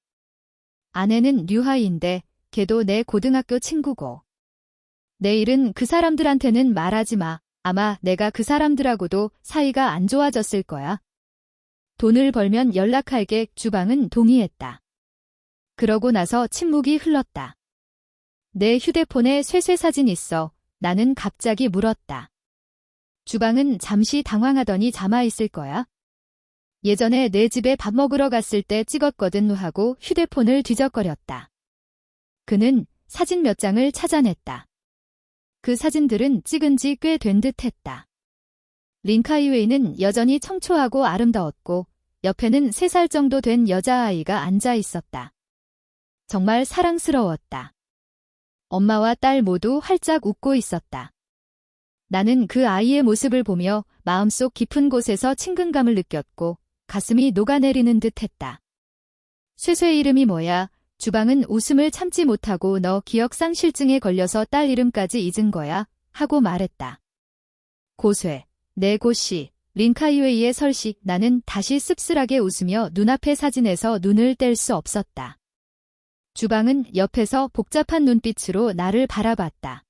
아내는 류하이인데 걔도 내 고등학교 친구고. 내 일은 그 사람들한테는 말하지 마. 아마 내가 그 사람들하고도 사이가 안 좋아졌을 거야. 돈을 벌면 연락할게. 주방은 동의했다. 그러고 나서 침묵이 흘렀다. 내 휴대폰에 쇠쇠 사진 있어. 나는 갑자기 물었다. 주방은 잠시 당황하더니 잠아 있을 거야. 예전에 내 집에 밥 먹으러 갔을 때 찍었거든 하고 휴대폰을 뒤적거렸다. 그는 사진 몇 장을 찾아냈다. 그 사진들은 찍은 지 꽤 된 듯했다. 린카이웨이는 여전히 청초하고 아름다웠고 옆에는 3살 정도 된 여자아이가 앉아 있었다. 정말 사랑스러웠다. 엄마와 딸 모두 활짝 웃고 있었다. 나는 그 아이의 모습을 보며 마음속 깊은 곳에서 친근감을 느꼈고 가슴이 녹아내리는 듯 했다. 쇠쇠 이름이 뭐야? 주방은 웃음을 참지 못하고 너 기억상실증에 걸려서 딸 이름까지 잊은 거야? 하고 말했다. 고쇠, 내 고씨, 린카이웨이의 설식. 나는 다시 씁쓸하게 웃으며 눈앞의 사진에서 눈을 뗄 수 없었다. 주방은 옆에서 복잡한 눈빛으로 나를 바라봤다.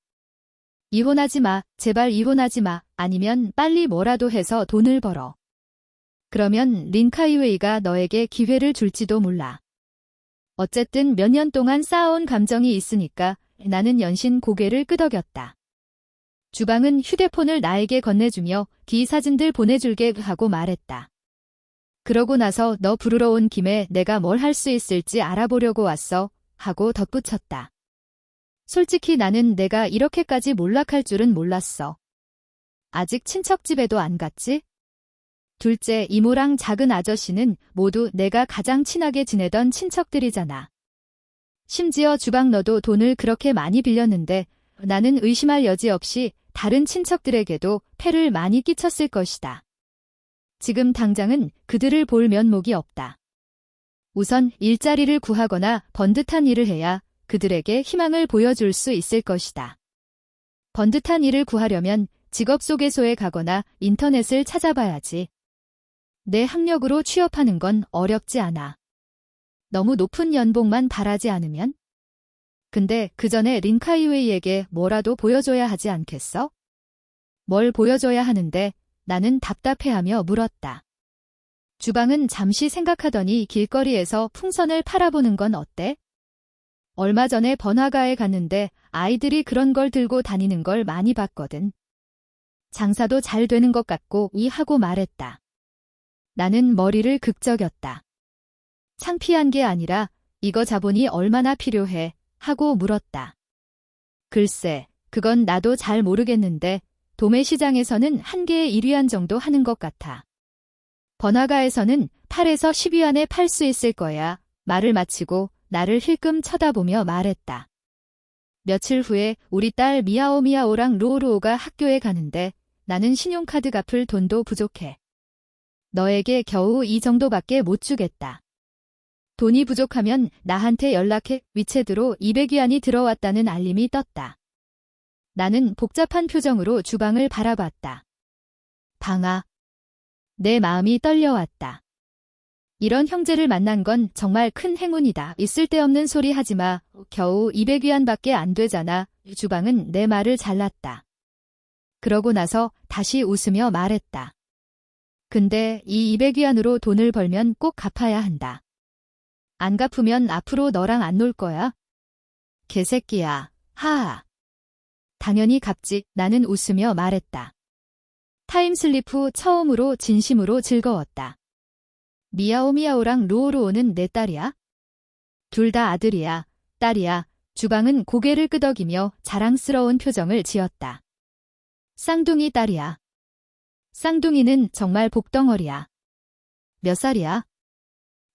이혼하지 마, 제발 이혼하지 마, 아니면 빨리 뭐라도 해서 돈을 벌어. 그러면 린카이웨이가 너에게 기회를 줄지도 몰라. 어쨌든 몇 년 동안 쌓아온 감정이 있으니까 나는 연신 고개를 끄덕였다. 주방은 휴대폰을 나에게 건네주며 기 사진들 보내줄게 하고 말했다. 그러고 나서 너 부르러 온 김에 내가 뭘 할 수 있을지 알아보려고 왔어 하고 덧붙였다. 솔직히 나는 내가 이렇게까지 몰락할 줄은 몰랐어. 아직 친척집에도 안 갔지? 둘째, 이모랑 작은 아저씨는 모두 내가 가장 친하게 지내던 친척들이잖아. 심지어 주방 너도 돈을 그렇게 많이 빌렸는데 나는 의심할 여지 없이 다른 친척들에게도 폐를 많이 끼쳤을 것이다. 지금 당장은 그들을 볼 면목이 없다. 우선 일자리를 구하거나 번듯한 일을 해야 그들에게 희망을 보여줄 수 있을 것이다. 번듯한 일을 구하려면 직업소개소에 가거나 인터넷을 찾아봐야지. 내 학력으로 취업하는 건 어렵지 않아. 너무 높은 연봉만 바라지 않으면? 근데 그 전에 린카이웨이에게 뭐라도 보여줘야 하지 않겠어? 뭘 보여줘야 하는데? 나는 답답해하며 물었다. 주방은 잠시 생각하더니 길거리에서 풍선을 팔아보는 건 어때? 얼마 전에 번화가에 갔는데 아이들이 그런 걸 들고 다니는 걸 많이 봤거든. 장사도 잘 되는 것 같고 하고 말했다. 나는 머리를 극적였다. 창피한 게 아니라 이거 자본이 얼마나 필요해? 하고 물었다. 글쎄, 그건 나도 잘 모르겠는데 도매 시장에서는 한 개에 1위안 정도 하는 것 같아. 번화가에서는 8에서 10위안에 팔 수 있을 거야. 말을 마치고 나를 힐끔 쳐다보며 말했다. 며칠 후에 우리 딸 미아오미아오랑 루오루오가 학교에 가는데 나는 신용카드 갚을 돈도 부족해. 너에게 겨우 이 정도밖에 못 주겠다. 돈이 부족하면 나한테 연락해. 위챗으로 200위안이 들어왔다는 알림이 떴다. 나는 복잡한 표정으로 주방을 바라봤다. 방아. 내 마음이 떨려왔다. 이런 형제를 만난 건 정말 큰 행운이다. 있을데없는 소리 하지 마. 겨우 200위안밖에 안 되잖아. 주방은 내 말을 잘랐다. 그러고 나서 다시 웃으며 말했다. 근데 이 200위안으로 돈을 벌면 꼭 갚아야 한다. 안 갚으면 앞으로 너랑 안 놀 거야. 개새끼야. 하하. 당연히 갚지. 나는 웃으며 말했다. 타임슬립 후 처음으로 진심으로 즐거웠다. 미아오미아오랑 루오루오는 내 딸이야? 둘 다 아들이야. 딸이야. 주방은 고개를 끄덕이며 자랑스러운 표정을 지었다. 쌍둥이 딸이야. 쌍둥이는 정말 복덩어리야. 몇 살이야?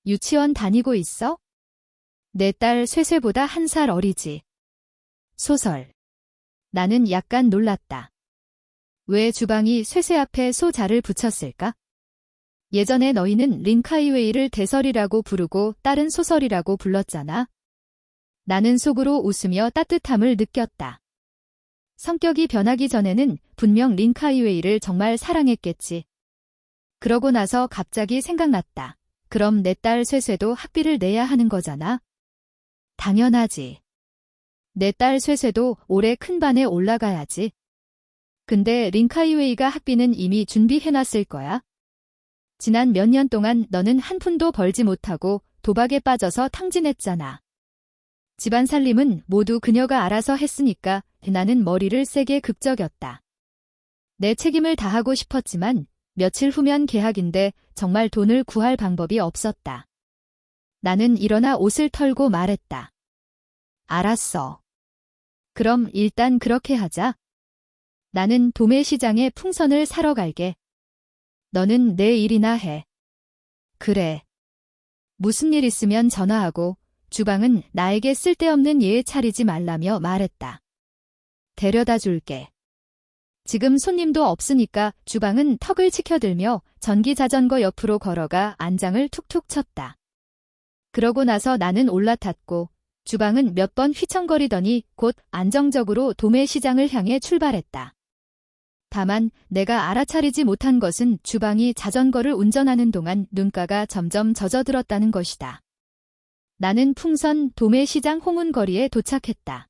유치원 다니고 있어? 내 딸 쇠쇠보다 1살 어리지. 소설. 나는 약간 놀랐다. 왜 주방이 쇠쇠 앞에 소자를 붙였을까? 예전에 너희는 린카이웨이를 대설이라고 부르고 딸은 소설이라고 불렀잖아. 나는 속으로 웃으며 따뜻함을 느꼈다. 성격이 변하기 전에는 분명 린카이웨이를 정말 사랑했겠지. 그러고 나서 갑자기 생각났다. 그럼 내 딸 쇠쇠도 학비를 내야 하는 거잖아? 당연하지. 내 딸 쇠쇠도 올해 큰 반에 올라가야지. 근데 린카이웨이가 학비는 이미 준비해놨을 거야. 지난 몇 년 동안 너는 한 푼도 벌지 못하고 도박에 빠져서 탕진했잖아. 집안 살림은 모두 그녀가 알아서 했으니까 나는 머리를 세게 극적였다. 내 책임을 다하고 싶었지만 며칠 후면 개학인데 정말 돈을 구할 방법이 없었다. 나는 일어나 옷을 털고 말했다. 알았어. 그럼 일단 그렇게 하자. 나는 도매시장에 풍선을 사러 갈게. 너는 내 일이나 해. 그래. 무슨 일 있으면 전화하고. 주방은 나에게 쓸데없는 예 차리지 말라며 말했다. 데려다 줄게. 지금 손님도 없으니까 주방은 턱을 치켜들며 전기자전거 옆으로 걸어가 안장을 툭툭 쳤다. 그러고 나서 나는 올라탔고 주방은 몇 번 휘청거리더니 곧 안정적으로 도매시장을 향해 출발했다. 다만 내가 알아차리지 못한 것은 주방이 자전거를 운전하는 동안 눈가가 점점 젖어들었다는 것이다. 나는 풍선 도매시장 홍은거리에 도착했다.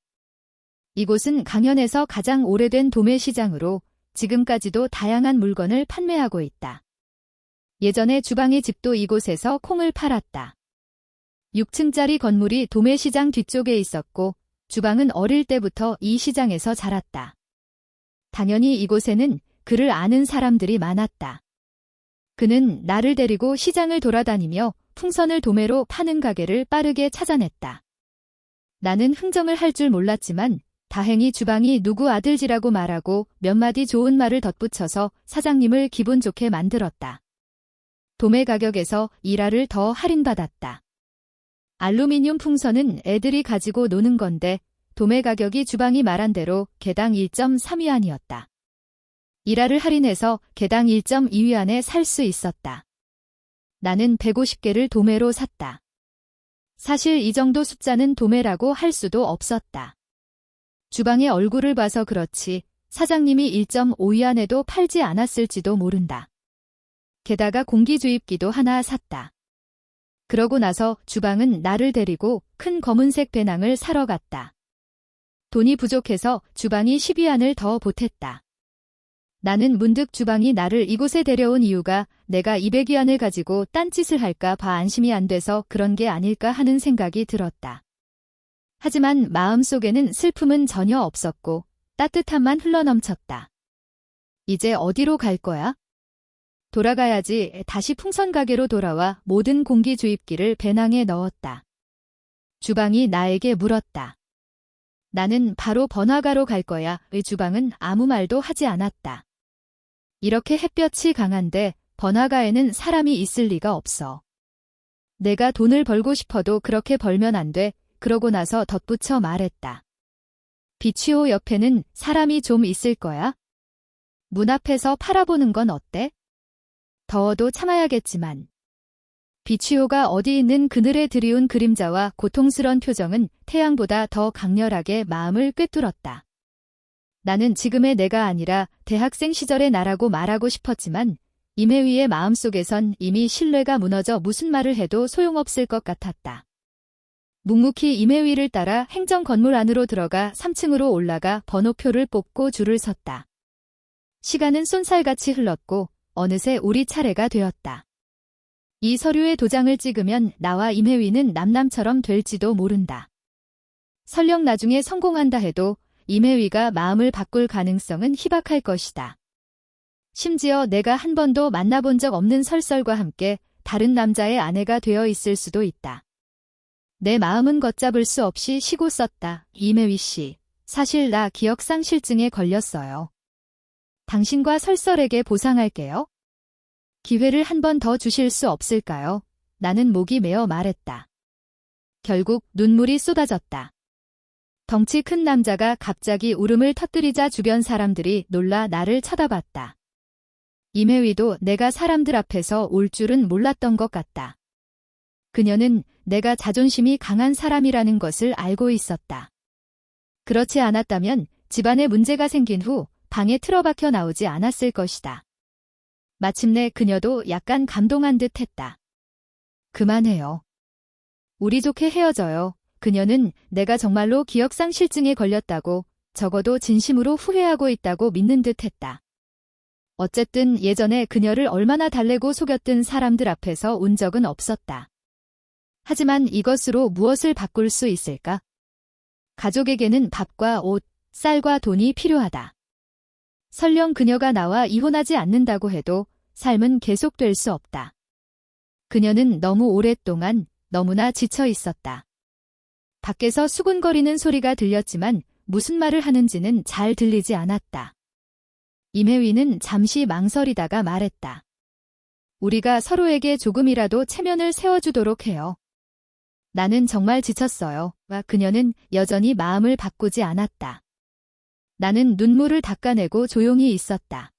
이곳은 강연에서 가장 오래된 도매시장으로 지금까지도 다양한 물건을 판매하고 있다. 예전에 주방의 집도 이곳에서 콩을 팔았다. 6층짜리 건물이 도매시장 뒤쪽에 있었고 주방은 어릴 때부터 이 시장에서 자랐다. 당연히 이곳에는 그를 아는 사람들이 많았다. 그는 나를 데리고 시장을 돌아다니며 풍선을 도매로 파는 가게를 빠르게 찾아냈다. 나는 흥정을 할 줄 몰랐지만 다행히 주방이 누구 아들지라고 말하고 몇 마디 좋은 말을 덧붙여서 사장님을 기분 좋게 만들었다. 도매 가격에서 1화를 더 할인받았다. 알루미늄 풍선은 애들이 가지고 노는 건데 도매 가격이 주방이 말한 대로 개당 1.3위안이었다. 1화를 할인해서 개당 1.2위안에 살 수 있었다. 나는 150개를 도매로 샀다. 사실 이 정도 숫자는 도매라고 할 수도 없었다. 주방의 얼굴을 봐서 그렇지 사장님이 1.5위안에도 팔지 않았을지도 모른다. 게다가 공기주입기도 하나 샀다. 그러고 나서 주방은 나를 데리고 큰 검은색 배낭을 사러 갔다. 돈이 부족해서 주방이 10위안을 더 보탰다. 나는 문득 주방이 나를 이곳에 데려온 이유가 내가 200위안을 가지고 딴짓을 할까 봐 안심이 안 돼서 그런 게 아닐까 하는 생각이 들었다. 하지만 마음속에는 슬픔은 전혀 없었고 따뜻함만 흘러넘쳤다. 이제 어디로 갈 거야? 돌아가야지. 다시 풍선 가게로 돌아와 모든 공기 주입기를 배낭에 넣었다. 주방이 나에게 물었다. 나는 바로 번화가로 갈 거야. 의 주방은 아무 말도 하지 않았다. 이렇게 햇볕이 강한데 번화가에는 사람이 있을 리가 없어. 내가 돈을 벌고 싶어도 그렇게 벌면 안 돼. 그러고 나서 덧붙여 말했다. 비취호 옆에는 사람이 좀 있을 거야? 문 앞에서 팔아보는 건 어때? 더워도 참아야겠지만. 비취호가 어디 있는 그늘에 드리운 그림자와 고통스런 표정은 태양보다 더 강렬하게 마음을 꿰뚫었다. 나는 지금의 내가 아니라 대학생 시절의 나라고 말하고 싶었지만 임혜위의 마음속에선 이미 신뢰가 무너져 무슨 말을 해도 소용없을 것 같았다. 묵묵히 임혜위를 따라 행정 건물 안으로 들어가 3층으로 올라가 번호표를 뽑고 줄을 섰다. 시간은 쏜살같이 흘렀고 어느새 우리 차례가 되었다. 이 서류에 도장을 찍으면 나와 임혜위는 남남처럼 될지도 모른다. 설령 나중에 성공한다 해도 임혜위가 마음을 바꿀 가능성은 희박할 것이다. 심지어 내가 한 번도 만나본 적 없는 설설과 함께 다른 남자의 아내가 되어 있을 수도 있다. 내 마음은 걷잡을 수 없이 쉬고 썼다. 임혜위 씨, 사실 나 기억상실증에 걸렸어요. 당신과 설설에게 보상할게요. 기회를 한 번 더 주실 수 없을까요? 나는 목이 메어 말했다. 결국 눈물이 쏟아졌다. 덩치 큰 남자가 갑자기 울음을 터뜨리자 주변 사람들이 놀라 나를 쳐다봤다. 임혜위도 내가 사람들 앞에서 울 줄은 몰랐던 것 같다. 그녀는 내가 자존심이 강한 사람이라는 것을 알고 있었다. 그렇지 않았다면 집안에 문제가 생긴 후 방에 틀어박혀 나오지 않았을 것이다. 마침내 그녀도 약간 감동한 듯 했다. 그만해요. 우리 좋게 헤어져요. 그녀는 내가 정말로 기억상실증에 걸렸다고 적어도 진심으로 후회하고 있다고 믿는 듯 했다. 어쨌든 예전에 그녀를 얼마나 달래고 속였던 사람들 앞에서 운 적은 없었다. 하지만 이것으로 무엇을 바꿀 수 있을까? 가족에게는 밥과 옷, 쌀과 돈이 필요하다. 설령 그녀가 나와 이혼하지 않는다고 해도 삶은 계속될 수 없다. 그녀는 너무 오랫동안 너무나 지쳐 있었다. 밖에서 수군거리는 소리가 들렸지만 무슨 말을 하는지는 잘 들리지 않았다. 임혜위는 잠시 망설이다가 말했다. 우리가 서로에게 조금이라도 체면을 세워주도록 해요. 나는 정말 지쳤어요. 그녀는 여전히 마음을 바꾸지 않았다. 나는 눈물을 닦아내고 조용히 있었다.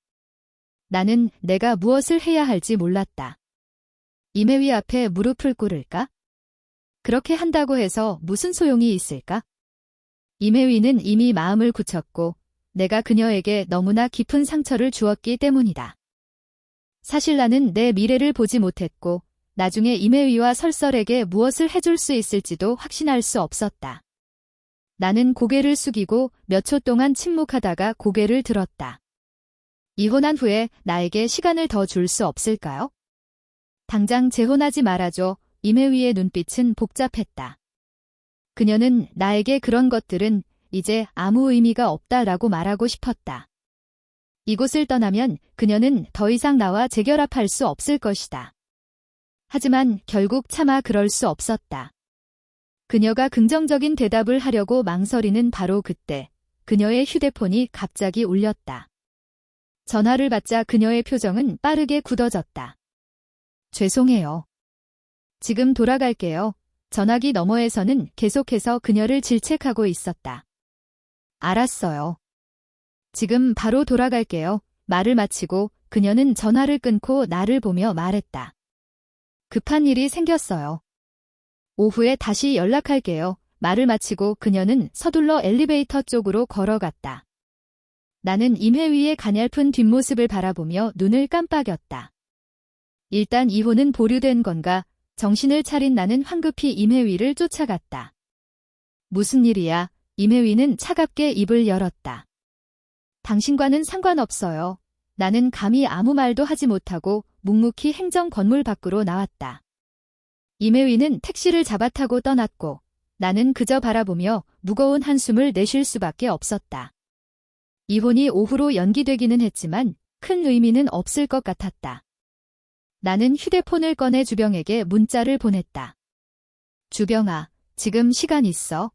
나는 내가 무엇을 해야 할지 몰랐다. 임혜위 앞에 무릎을 꿇을까? 그렇게 한다고 해서 무슨 소용이 있을까? 임혜위는 이미 마음을 굳혔고 내가 그녀에게 너무나 깊은 상처를 주었기 때문이다. 사실 나는 내 미래를 보지 못했고 나중에 임혜위와 설설에게 무엇을 해줄 수 있을지도 확신할 수 없었다. 나는 고개를 숙이고 몇 초 동안 침묵하다가 고개를 들었다. 이혼한 후에 나에게 시간을 더 줄 수 없을까요? 당장 재혼하지 말아줘. 임혜위의 눈빛은 복잡했다. 그녀는 나에게 그런 것들은 이제 아무 의미가 없다라고 말하고 싶었다. 이곳을 떠나면 그녀는 더 이상 나와 재결합할 수 없을 것이다. 하지만 결국 차마 그럴 수 없었다. 그녀가 긍정적인 대답을 하려고 망설이는 바로 그때 그녀의 휴대폰이 갑자기 울렸다. 전화를 받자 그녀의 표정은 빠르게 굳어졌다. 죄송해요. 지금 돌아갈게요. 전화기 너머에서는 계속해서 그녀를 질책하고 있었다. 알았어요. 지금 바로 돌아갈게요. 말을 마치고 그녀는 전화를 끊고 나를 보며 말했다. 급한 일이 생겼어요. 오후에 다시 연락할게요. 말을 마치고 그녀는 서둘러 엘리베이터 쪽으로 걸어갔다. 나는 임혜위의 가냘픈 뒷모습을 바라보며 눈을 깜빡였다. 일단 이혼은 보류된 건가? 정신을 차린 나는 황급히 임혜위를 쫓아갔다. 무슨 일이야? 임혜위는 차갑게 입을 열었다. 당신과는 상관없어요. 나는 감히 아무 말도 하지 못하고 묵묵히 행정 건물 밖으로 나왔다. 임혜위는 택시를 잡아타고 떠났고 나는 그저 바라보며 무거운 한숨을 내쉴 수밖에 없었다. 이혼이 오후로 연기되기는 했지만 큰 의미는 없을 것 같았다. 나는 휴대폰을 꺼내 주병에게 문자를 보냈다. 주병아, 지금 시간 있어?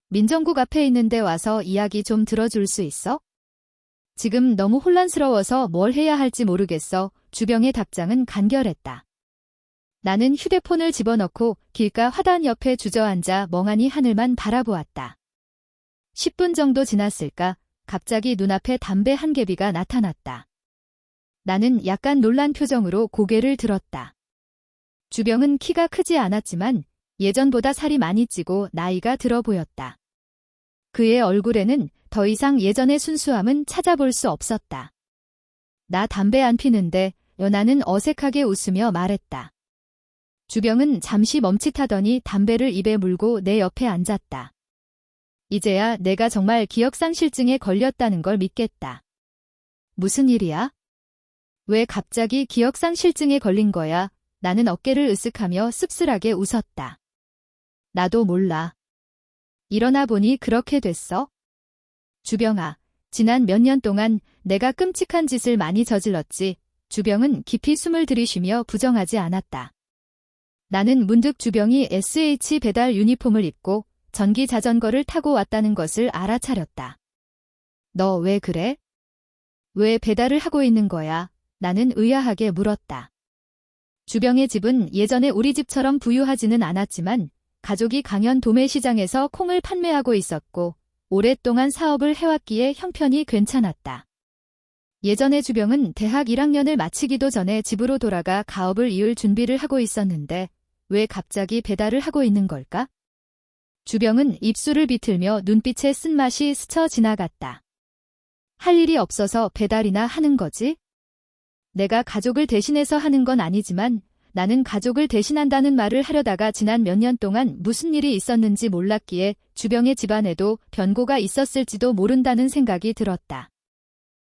민정국 앞에 있는데 와서 이야기 좀 들어줄 수 있어? 지금 너무 혼란스러워서 뭘 해야 할지 모르겠어. 주병의 답장은 간결했다. 나는 휴대폰을 집어넣고 길가 화단 옆에 주저앉아 멍하니 하늘만 바라보았다. 10분 정도 지났을까? 갑자기 눈앞에 담배 한 개비가 나타났다. 나는 약간 놀란 표정으로 고개를 들었다. 주병은 키가 크지 않았지만 예전보다 살이 많이 찌고 나이가 들어 보였다. 그의 얼굴에는 더 이상 예전의 순수함은 찾아볼 수 없었다. 나 담배 안 피는데. 나는 어색하게 웃으며 말했다. 주병은 잠시 멈칫하더니 담배를 입에 물고 내 옆에 앉았다. 이제야 내가 정말 기억상실증에 걸렸다는 걸 믿겠다. 무슨 일이야? 왜 갑자기 기억상실증에 걸린 거야? 나는 어깨를 으쓱하며 씁쓸하게 웃었다. 나도 몰라. 일어나 보니 그렇게 됐어? 주병아, 지난 몇 년 동안 내가 끔찍한 짓을 많이 저질렀지. 주병은 깊이 숨을 들이쉬며 부정하지 않았다. 나는 문득 주병이 SH 배달 유니폼을 입고 전기 자전거를 타고 왔다는 것을 알아차렸다. 너 왜 그래? 왜 배달을 하고 있는 거야? 나는 의아하게 물었다. 주병의 집은 예전에 우리 집처럼 부유하지는 않았지만 가족이 강연 도매시장에서 콩을 판매하고 있었고 오랫동안 사업을 해왔기에 형편이 괜찮았다. 예전에 주병은 대학 1학년을 마치기도 전에 집으로 돌아가 가업을 이을 준비를 하고 있었는데 왜 갑자기 배달을 하고 있는 걸까? 주병은 입술을 비틀며 눈빛에 쓴맛이 스쳐 지나갔다. 할 일이 없어서 배달이나 하는 거지? 내가 가족을 대신해서 하는 건 아니지만 나는 가족을 대신한다는 말을 하려다가 지난 몇 년 동안 무슨 일이 있었는지 몰랐기에 주병의 집안에도 변고가 있었을지도 모른다는 생각이 들었다.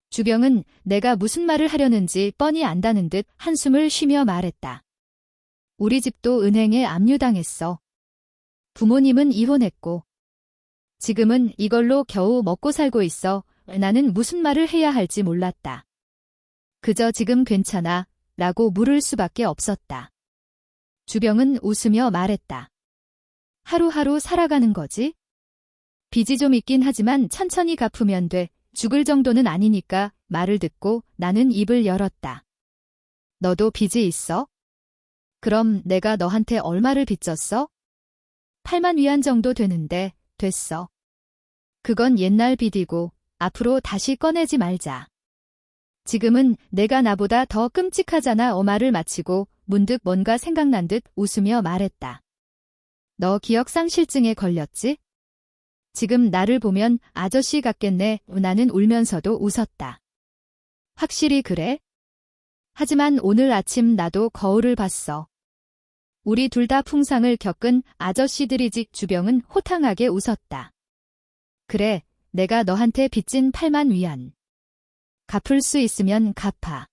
주병은 내가 무슨 말을 하려는지 뻔히 안다는 듯 한숨을 쉬며 말했다. 우리 집도 은행에 압류당했어. 부모님은 이혼했고 지금은 이걸로 겨우 먹고 살고 있어. 나는 무슨 말을 해야 할지 몰랐다. 그저 지금 괜찮아 라고 물을 수밖에 없었다. 주병은 웃으며 말했다. 하루하루 살아가는 거지? 빚이 좀 있긴 하지만 천천히 갚으면 돼. 죽을 정도는 아니니까. 말을 듣고 나는 입을 열었다. 너도 빚이 있어? 그럼 내가 너한테 얼마를 빚졌어? 8만 위안 정도 되는데. 됐어. 그건 옛날 빚이고 앞으로 다시 꺼내지 말자. 지금은 내가 나보다 더 끔찍하잖아. 말을 마치고 문득 뭔가 생각난 듯 웃으며 말했다. 너 기억상실증에 걸렸지? 지금 나를 보면 아저씨 같겠네. 나는 울면서도 웃었다. 확실히 그래? 하지만 오늘 아침 나도 거울을 봤어. 우리 둘 다 풍상을 겪은 아저씨들이지. 주병은 호탕하게 웃었다. 그래, 내가 너한테 빚진 8만 위안. 갚을 수 있으면 갚아.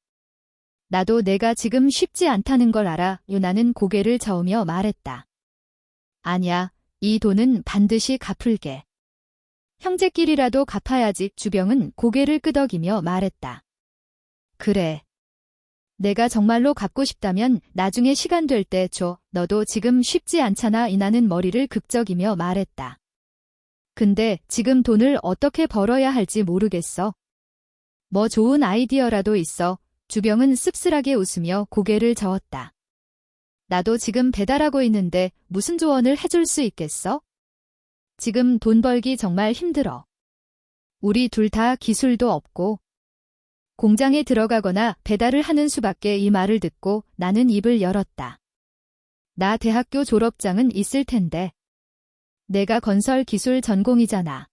나도 내가 지금 쉽지 않다는 걸 알아. 유나는 고개를 저으며 말했다. 아니야, 이 돈은 반드시 갚을게. 형제끼리라도 갚아야지. 주병은 고개를 끄덕이며 말했다. 그래. 내가 정말로 갚고 싶다면 나중에 시간 될 때 줘. 너도 지금 쉽지 않잖아. 이나는 머리를 극적이며 말했다. 근데 지금 돈을 어떻게 벌어야 할지 모르겠어. 뭐 좋은 아이디어라도 있어. 주병은 씁쓸하게 웃으며 고개를 저었다. 나도 지금 배달하고 있는데 무슨 조언을 해줄 수 있겠어? 지금 돈 벌기 정말 힘들어. 우리 둘 다 기술도 없고 공장에 들어가거나 배달을 하는 수밖에. 이 말을 듣고 나는 입을 열었다. 나 대학교 졸업장은 있을 텐데. 내가 건설 기술 전공이잖아.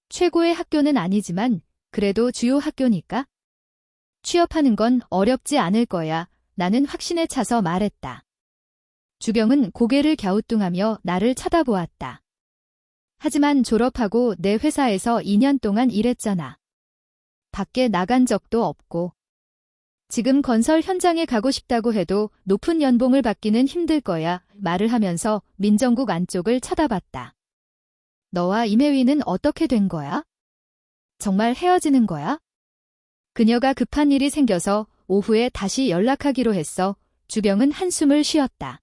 최고의 학교는 아니지만 그래도 주요 학교니까. 취업하는 건 어렵지 않을 거야. 나는 확신에 차서 말했다. 주병은 고개를 갸우뚱하며 나를 쳐다보았다. 하지만 졸업하고 내 회사에서 2년 동안 일했잖아. 밖에 나간 적도 없고. 지금 건설 현장에 가고 싶다고 해도 높은 연봉을 받기는 힘들 거야. 말을 하면서 민정국 안쪽을 쳐다봤다. 너와 임혜위는 어떻게 된 거야? 정말 헤어지는 거야? 그녀가 급한 일이 생겨서 오후에 다시 연락하기로 했어. 주병은 한숨을 쉬었다.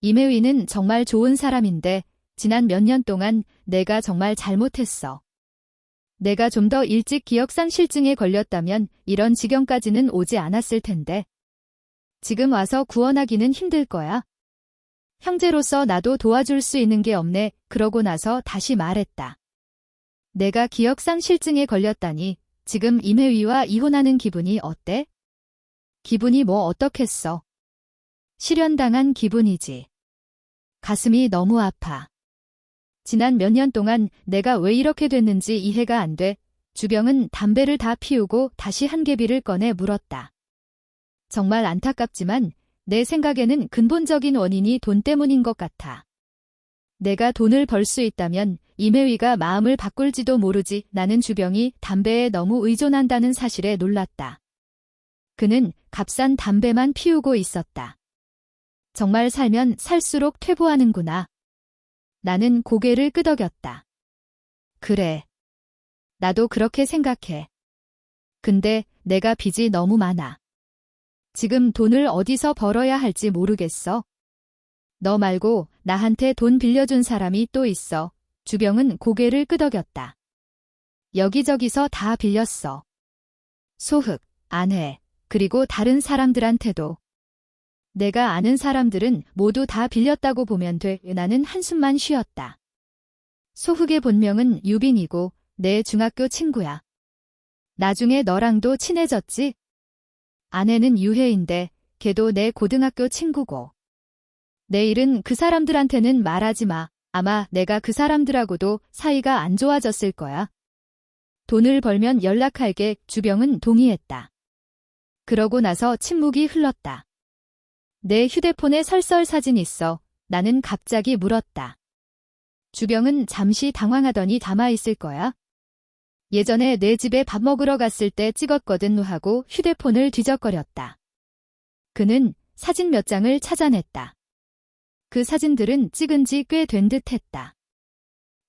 임혜위는 정말 좋은 사람인데 지난 몇 년 동안 내가 정말 잘못했어. 내가 좀 더 일찍 기억상실증에 걸렸다면 이런 지경까지는 오지 않았을 텐데. 지금 와서 구원하기는 힘들 거야. 형제로서 나도 도와줄 수 있는 게 없네. 그러고 나서 다시 말했다. 내가 기억상실증에 걸렸다니 지금 임혜위와 이혼하는 기분이 어때? 기분이 뭐 어떻겠어. 실현당한 기분이지. 가슴이 너무 아파. 지난 몇 년 동안 내가 왜 이렇게 됐는지 이해가 안 돼. 주병은 담배를 다 피우고 다시 한 개비를 꺼내 물었다. 정말 안타깝지만 내 생각에는 근본적인 원인이 돈 때문인 것 같아. 내가 돈을 벌 수 있다면 임혜위가 마음을 바꿀지도 모르지. 나는 주병이 담배에 너무 의존한다는 사실에 놀랐다. 그는 값싼 담배만 피우고 있었다. 정말 살면 살수록 퇴보하는구나. 나는 고개를 끄덕였다. 그래. 나도 그렇게 생각해. 근데 내가 빚이 너무 많아. 지금 돈을 어디서 벌어야 할지 모르겠어. 너 말고 나한테 돈 빌려준 사람이 또 있어. 주병은 고개를 끄덕였다. 여기저기서 다 빌렸어. 소흑, 아내, 그리고 다른 사람들한테도. 내가 아는 사람들은 모두 다 빌렸다고 보면 돼. 나는 한숨만 쉬었다. 소흑의 본명은 유빈이고 내 중학교 친구야. 나중에 너랑도 친해졌지? 아내는 유혜인데 걔도 내 고등학교 친구고. 내일은 그 사람들한테는 말하지 마. 아마 내가 그 사람들하고도 사이가 안 좋아졌을 거야. 돈을 벌면 연락할게. 주병은 동의했다. 그러고 나서 침묵이 흘렀다. 내 휴대폰에 설설 사진 있어. 나는 갑자기 물었다. 주병은 잠시 당황하더니 담아있을 거야. 예전에 내 집에 밥 먹으러 갔을 때 찍었거든 하고 휴대폰을 뒤적거렸다. 그는 사진 몇 장을 찾아냈다. 그 사진들은 찍은 지 꽤 된 듯 했다.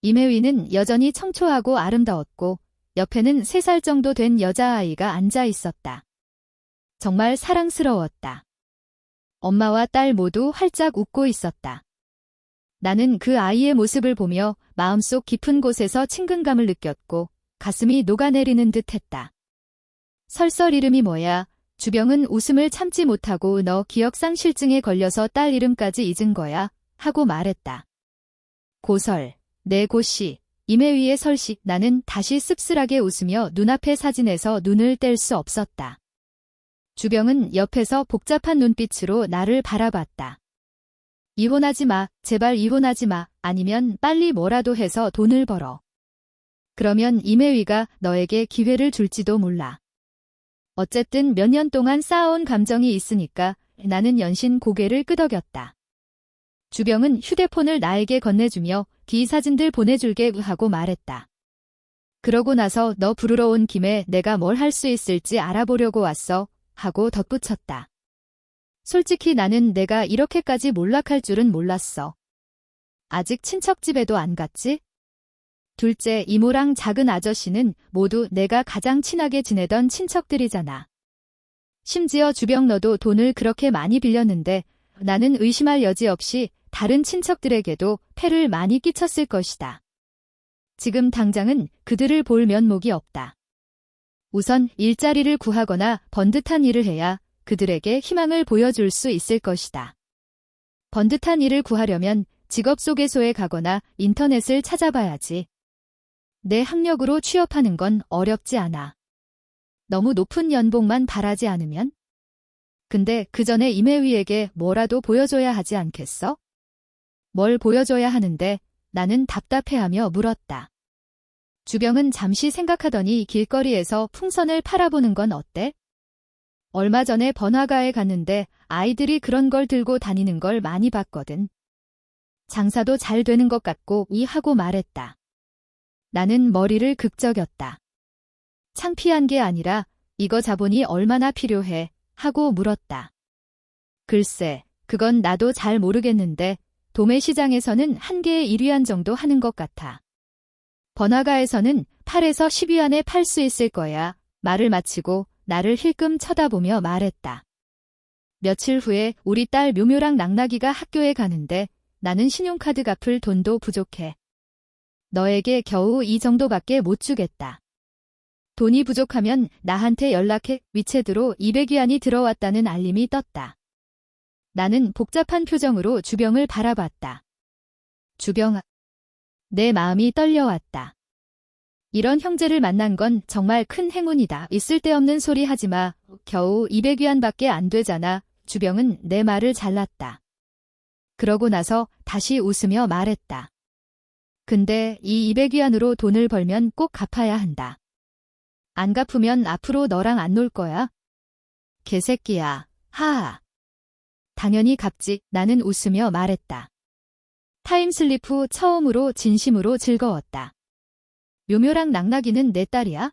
임혜위는 여전히 청초하고 아름다웠고 옆에는 3살 정도 된 여자아이가 앉아 있었다. 정말 사랑스러웠다. 엄마와 딸 모두 활짝 웃고 있었다. 나는 그 아이의 모습을 보며 마음속 깊은 곳에서 친근감을 느꼈고 가슴이 녹아내리는 듯 했다. 설설 이름이 뭐야? 주병은 웃음을 참지 못하고 너 기억상실증에 걸려서 딸 이름까지 잊은 거야? 하고 말했다. 고설, 내 고씨, 임해 위에 설시 나는 다시 씁쓸하게 웃으며 눈앞의 사진에서 눈을 뗄 수 없었다. 주병은 옆에서 복잡한 눈빛으로 나를 바라봤다. 이혼하지 마, 제발 이혼하지 마, 아니면 빨리 뭐라도 해서 돈을 벌어. 그러면 임혜위가 너에게 기회를 줄지도 몰라. 어쨌든 몇 년 동안 쌓아온 감정이 있으니까 나는 연신 고개를 끄덕였다. 주병은 휴대폰을 나에게 건네주며 기 사진들 보내줄게 하고 말했다. 그러고 나서 너 부르러 온 김에 내가 뭘 할 수 있을지 알아보려고 왔어 하고 덧붙였다. 솔직히 나는 내가 이렇게까지 몰락할 줄은 몰랐어. 아직 친척 집에도 안 갔지? 둘째, 이모랑 작은 아저씨는 모두 내가 가장 친하게 지내던 친척들이잖아. 심지어 주병 너도 돈을 그렇게 많이 빌렸는데 나는 의심할 여지 없이 다른 친척들에게도 폐를 많이 끼쳤을 것이다. 지금 당장은 그들을 볼 면목이 없다. 우선 일자리를 구하거나 번듯한 일을 해야 그들에게 희망을 보여줄 수 있을 것이다. 번듯한 일을 구하려면 직업소개소에 가거나 인터넷을 찾아봐야지. 내 학력으로 취업하는 건 어렵지 않아. 너무 높은 연봉만 바라지 않으면? 근데 그 전에 임혜위에게 뭐라도 보여줘야 하지 않겠어? 뭘 보여줘야 하는데 나는 답답해하며 물었다. 주병은 잠시 생각하더니 길거리에서 풍선을 팔아보는 건 어때? 얼마 전에 번화가에 갔는데 아이들이 그런 걸 들고 다니는 걸 많이 봤거든. 장사도 잘 되는 것 같고 하고 말했다. 나는 머리를 극적였다. 창피한 게 아니라 이거 자본이 얼마나 필요해 하고 물었다. 글쎄, 그건 나도 잘 모르겠는데 도매시장에서는 한 개에 1위안 정도 하는 것 같아. 번화가에서는 8에서 10위안에 팔 수 있을 거야. 말을 마치고 나를 힐끔 쳐다보며 말했다. 며칠 후에 우리 딸 묘묘랑 낙나기가 학교에 가는데 나는 신용카드 갚을 돈도 부족해. 너에게 겨우 이 정도밖에 못 주겠다. 돈이 부족하면 나한테 연락해. 위챗으로 200위안이 들어왔다는 알림이 떴다. 나는 복잡한 표정으로 주병을 바라봤다. 주병아. 내 마음이 떨려왔다. 이런 형제를 만난 건 정말 큰 행운이다. 있을데없는 소리 하지 마. 겨우 200위안밖에 안 되잖아. 주병은 내 말을 잘랐다. 그러고 나서 다시 웃으며 말했다. 근데 이 200위안으로 돈을 벌면 꼭 갚아야 한다. 안 갚으면 앞으로 너랑 안 놀 거야. 개새끼야. 하하. 당연히 갚지. 나는 웃으며 말했다. 타임슬립 후 처음으로 진심으로 즐거웠다. 묘묘랑 낙나기는 내 딸이야?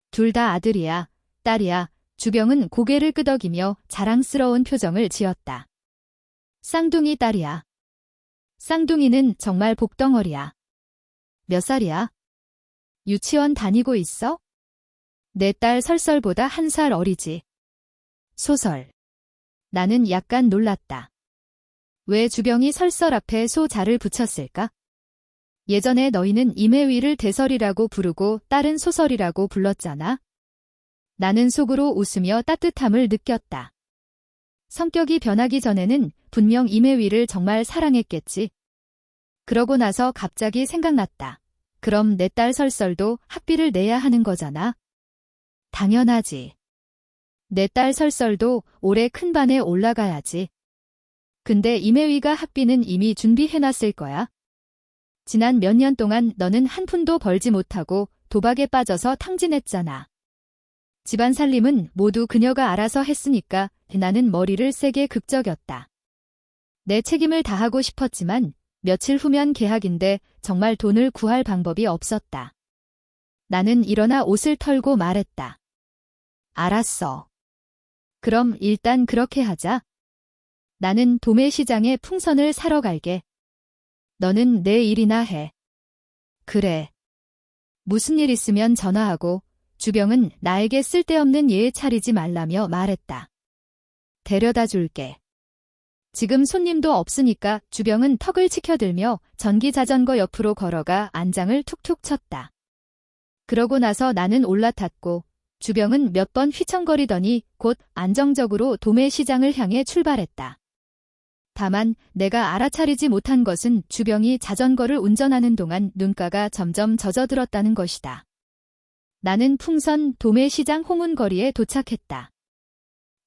둘 다 아들이야. 딸이야. 주병은 고개를 끄덕이며 자랑스러운 표정을 지었다. 쌍둥이 딸이야. 쌍둥이는 정말 복덩어리야. 몇 살이야? 유치원 다니고 있어? 내 딸 설설보다 1살 어리지. 소설. 나는 약간 놀랐다. 왜 주병이 설설 앞에 소자를 붙였을까? 예전에 너희는 임혜위를 대설이라고 부르고 딸은 소설이라고 불렀잖아. 나는 속으로 웃으며 따뜻함을 느꼈다. 성격이 변하기 전에는 분명 임혜위를 정말 사랑했겠지. 그러고 나서 갑자기 생각났다. 그럼 내 딸 설설도 학비를 내야 하는 거잖아. 당연하지. 내 딸 설설도 올해 큰 반에 올라가야지. 근데 임혜위가 학비는 이미 준비해놨을 거야. 지난 몇 년 동안 너는 한 푼도 벌지 못하고 도박에 빠져서 탕진했잖아. 집안 살림은 모두 그녀가 알아서 했으니까 나는 머리를 세게 극적였다. 내 책임을 다하고 싶었지만 며칠 후면 개학인데 정말 돈을 구할 방법이 없었다. 나는 일어나 옷을 털고 말했다. 알았어. 그럼 일단 그렇게 하자. 나는 도매시장에 풍선을 사러 갈게. 너는 내 일이나 해. 그래. 무슨 일 있으면 전화하고. 주병은 나에게 쓸데없는 예에 차리지 말라며 말했다. 데려다 줄게. 지금 손님도 없으니까. 주병은 턱을 치켜들며 전기자전거 옆으로 걸어가 안장을 툭툭 쳤다. 그러고 나서 나는 올라탔고 주병은 몇 번 휘청거리더니 곧 안정적으로 도매시장을 향해 출발했다. 다만 내가 알아차리지 못한 것은 주병이 자전거를 운전하는 동안 눈가가 점점 젖어들었다는 것이다. 나는 풍선 도매시장 홍은거리에 도착했다.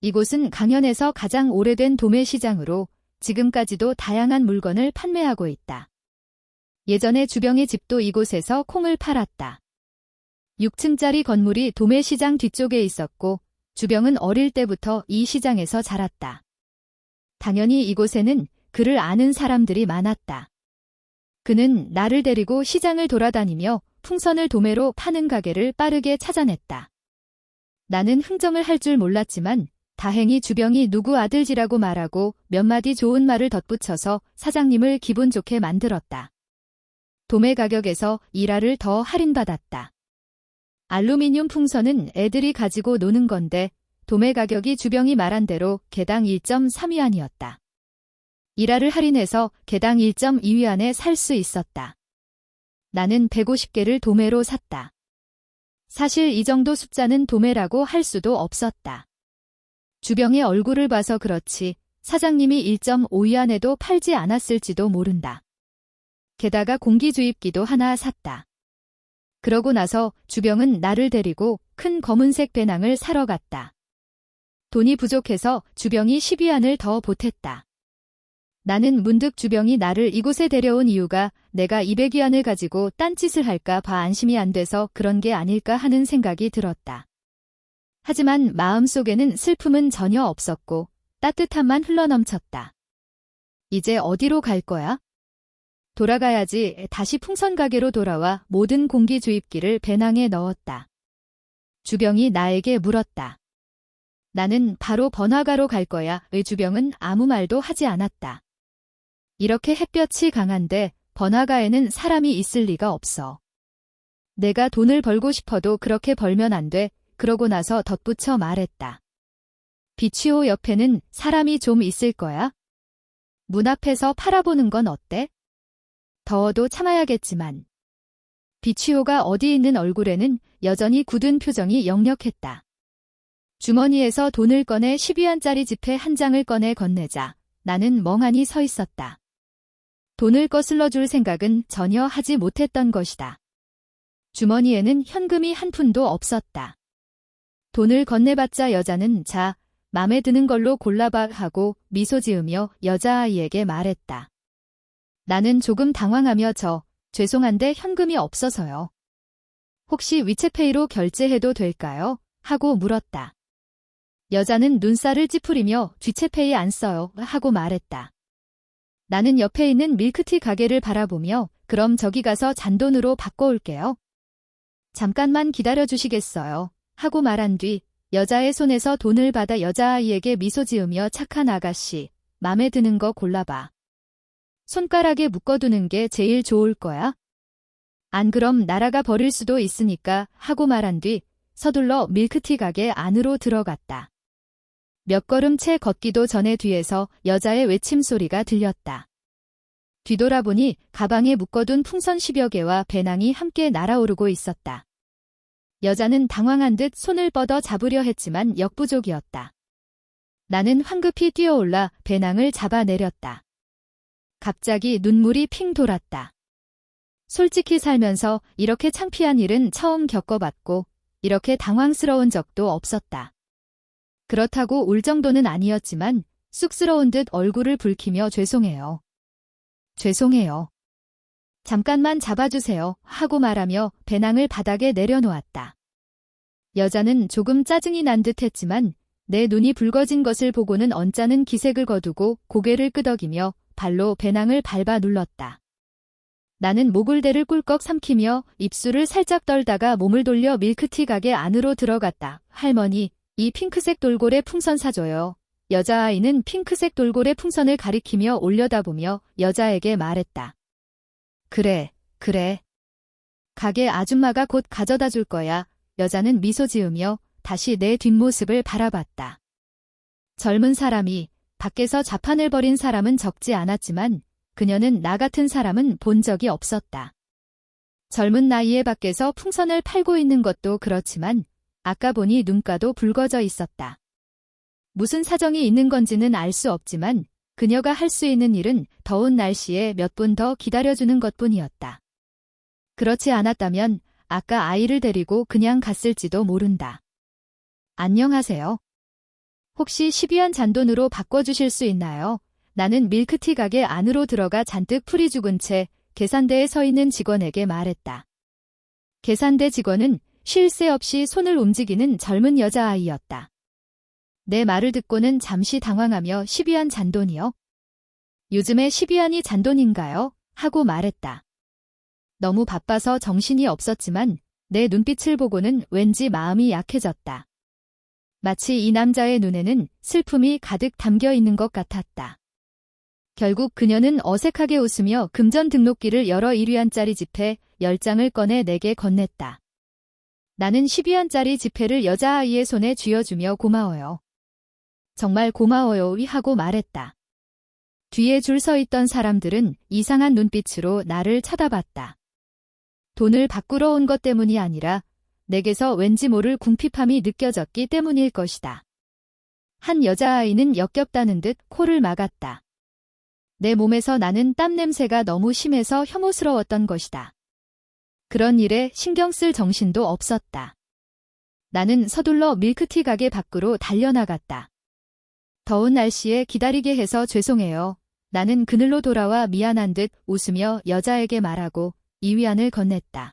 이곳은 강연에서 가장 오래된 도매시장으로 지금까지도 다양한 물건을 판매하고 있다. 예전에 주병의 집도 이곳에서 콩을 팔았다. 6층짜리 건물이 도매시장 뒤쪽에 있었고 주병은 어릴 때부터 이 시장에서 자랐다. 당연히 이곳에는 그를 아는 사람들이 많았다. 그는 나를 데리고 시장을 돌아다니며 풍선을 도매로 파는 가게를 빠르게 찾아냈다. 나는 흥정을 할 줄 몰랐지만 다행히 주병이 누구 아들지라고 말하고 몇 마디 좋은 말을 덧붙여서 사장님을 기분 좋게 만들었다. 도매 가격에서 1화를 더 할인받았다. 알루미늄 풍선은 애들이 가지고 노는 건데 도매 가격이 주병이 말한 대로 개당 1.3위안이었다. 1화를 할인해서 개당 1.2위안에 살 수 있었다. 나는 150개를 도매로 샀다. 사실 이 정도 숫자는 도매라고 할 수도 없었다. 주병의 얼굴을 봐서 그렇지 사장님이 1.5위안에도 팔지 않았을지도 모른다. 게다가 공기주입기도 하나 샀다. 그러고 나서 주병은 나를 데리고 큰 검은색 배낭을 사러 갔다. 돈이 부족해서 주병이 10위안을 더 보탰다. 나는 문득 주병이 나를 이곳에 데려온 이유가 내가 200위안을 가지고 딴짓을 할까 봐 안심이 안 돼서 그런 게 아닐까 하는 생각이 들었다. 하지만 마음속에는 슬픔은 전혀 없었고 따뜻함만 흘러넘쳤다. 이제 어디로 갈 거야? 돌아가야지. 다시 풍선 가게로 돌아와 모든 공기주입기를 배낭에 넣었다. 주병이 나에게 물었다. 나는 바로 번화가로 갈 거야. 주병은 아무 말도 하지 않았다. 이렇게 햇볕이 강한데 번화가에는 사람이 있을 리가 없어. 내가 돈을 벌고 싶어도 그렇게 벌면 안 돼. 그러고 나서 덧붙여 말했다. 비치호 옆에는 사람이 좀 있을 거야? 문 앞에서 팔아보는 건 어때? 더워도 참아야겠지만. 비치호가 어디 있는 얼굴에는 여전히 굳은 표정이 역력했다. 주머니에서 돈을 꺼내 10위안짜리 지폐 한 장을 꺼내 건네자 나는 멍하니 서 있었다. 돈을 거슬러 줄 생각은 전혀 하지 못했던 것이다. 주머니에는 현금이 한 푼도 없었다. 돈을 건네봤자 여자는 자, 맘에 드는 걸로 골라봐 하고 미소 지으며 여자아이에게 말했다. 나는 조금 당황하며 죄송한데 현금이 없어서요. 혹시 위챗페이로 결제해도 될까요? 하고 물었다. 여자는 눈살을 찌푸리며 위챗페이 안 써요 하고 말했다. 나는 옆에 있는 밀크티 가게를 바라보며 그럼 저기 가서 잔돈으로 바꿔올게요. 잠깐만 기다려주시겠어요? 하고 말한 뒤 여자의 손에서 돈을 받아 여자아이에게 미소 지으며 착한 아가씨, 맘에 드는 거 골라봐. 손가락에 묶어두는 게 제일 좋을 거야. 안 그럼 나라가 버릴 수도 있으니까 하고 말한 뒤 서둘러 밀크티 가게 안으로 들어갔다. 몇 걸음 채 걷기도 전에 뒤에서 여자의 외침 소리가 들렸다. 뒤돌아보니 가방에 묶어둔 풍선 10여 개와 배낭이 함께 날아오르고 있었다. 여자는 당황한 듯 손을 뻗어 잡으려 했지만 역부족이었다. 나는 황급히 뛰어올라 배낭을 잡아내렸다. 갑자기 눈물이 핑 돌았다. 솔직히 살면서 이렇게 창피한 일은 처음 겪어봤고 이렇게 당황스러운 적도 없었다. 그렇다고 울 정도는 아니었지만 쑥스러운 듯 얼굴을 붉히며 죄송해요. 죄송해요. 잠깐만 잡아주세요 하고 말하며 배낭을 바닥에 내려놓았다. 여자는 조금 짜증이 난 듯 했지만 내 눈이 붉어진 것을 보고는 언짢은 기색을 거두고 고개를 끄덕이며 발로 배낭을 밟아 눌렀다. 나는 목을대를 꿀꺽 삼키며 입술을 살짝 떨다가 몸을 돌려 밀크티 가게 안으로 들어갔다. 할머니, 이 핑크색 돌고래 풍선 사줘요. 여자아이는 핑크색 돌고래 풍선을 가리키며 올려다보며 여자에게 말했다. 그래. 가게 아줌마가 곧 가져다 줄 거야. 여자는 미소 지으며 다시 내 뒷모습을 바라봤다. 젊은 사람이 밖에서 자판을 벌인 사람은 적지 않았지만 그녀는 나 같은 사람은 본 적이 없었다. 젊은 나이에 밖에서 풍선을 팔고 있는 것도 그렇지만 아까 보니 눈가도 붉어져 있었다. 무슨 사정이 있는 건지는 알 수 없지만 그녀가 할 수 있는 일은 더운 날씨에 몇 분 더 기다려주는 것뿐이었다. 그렇지 않았다면 아까 아이를 데리고 그냥 갔을지도 모른다. 안녕하세요. 혹시 12원 잔돈으로 바꿔주실 수 있나요? 나는 밀크티 가게 안으로 들어가 잔뜩 풀이 죽은 채 계산대에 서 있는 직원에게 말했다. 계산대 직원은 쉴 새 없이 손을 움직이는 젊은 여자아이였다. 내 말을 듣고는 잠시 당황하며 12원 잔돈이요? 요즘에 12원이 잔돈인가요? 하고 말했다. 너무 바빠서 정신이 없었지만 내 눈빛을 보고는 왠지 마음이 약해졌다. 마치 이 남자의 눈에는 슬픔이 가득 담겨 있는 것 같았다. 결국 그녀는 어색하게 웃으며 금전 등록기를 열어 1위안짜리 지폐 10장을 꺼내 내게 건넸다. 나는 12원짜리 지폐를 여자아이의 손에 쥐어주며 고마워요. 정말 고마워요 하고 말했다. 뒤에 줄 서 있던 사람들은 이상한 눈빛으로 나를 쳐다봤다. 돈을 바꾸러 온 것 때문이 아니라 내게서 왠지 모를 궁핍함이 느껴졌기 때문일 것이다. 한 여자아이는 역겹다는 듯 코를 막았다. 내 몸에서 나는 땀 냄새가 너무 심해서 혐오스러웠던 것이다. 그런 일에 신경 쓸 정신도 없었다. 나는 서둘러 밀크티 가게 밖으로 달려나갔다. 더운 날씨에 기다리게 해서 죄송해요. 나는 그늘로 돌아와 미안한 듯 웃으며 여자에게 말하고 2위안을 건넸다.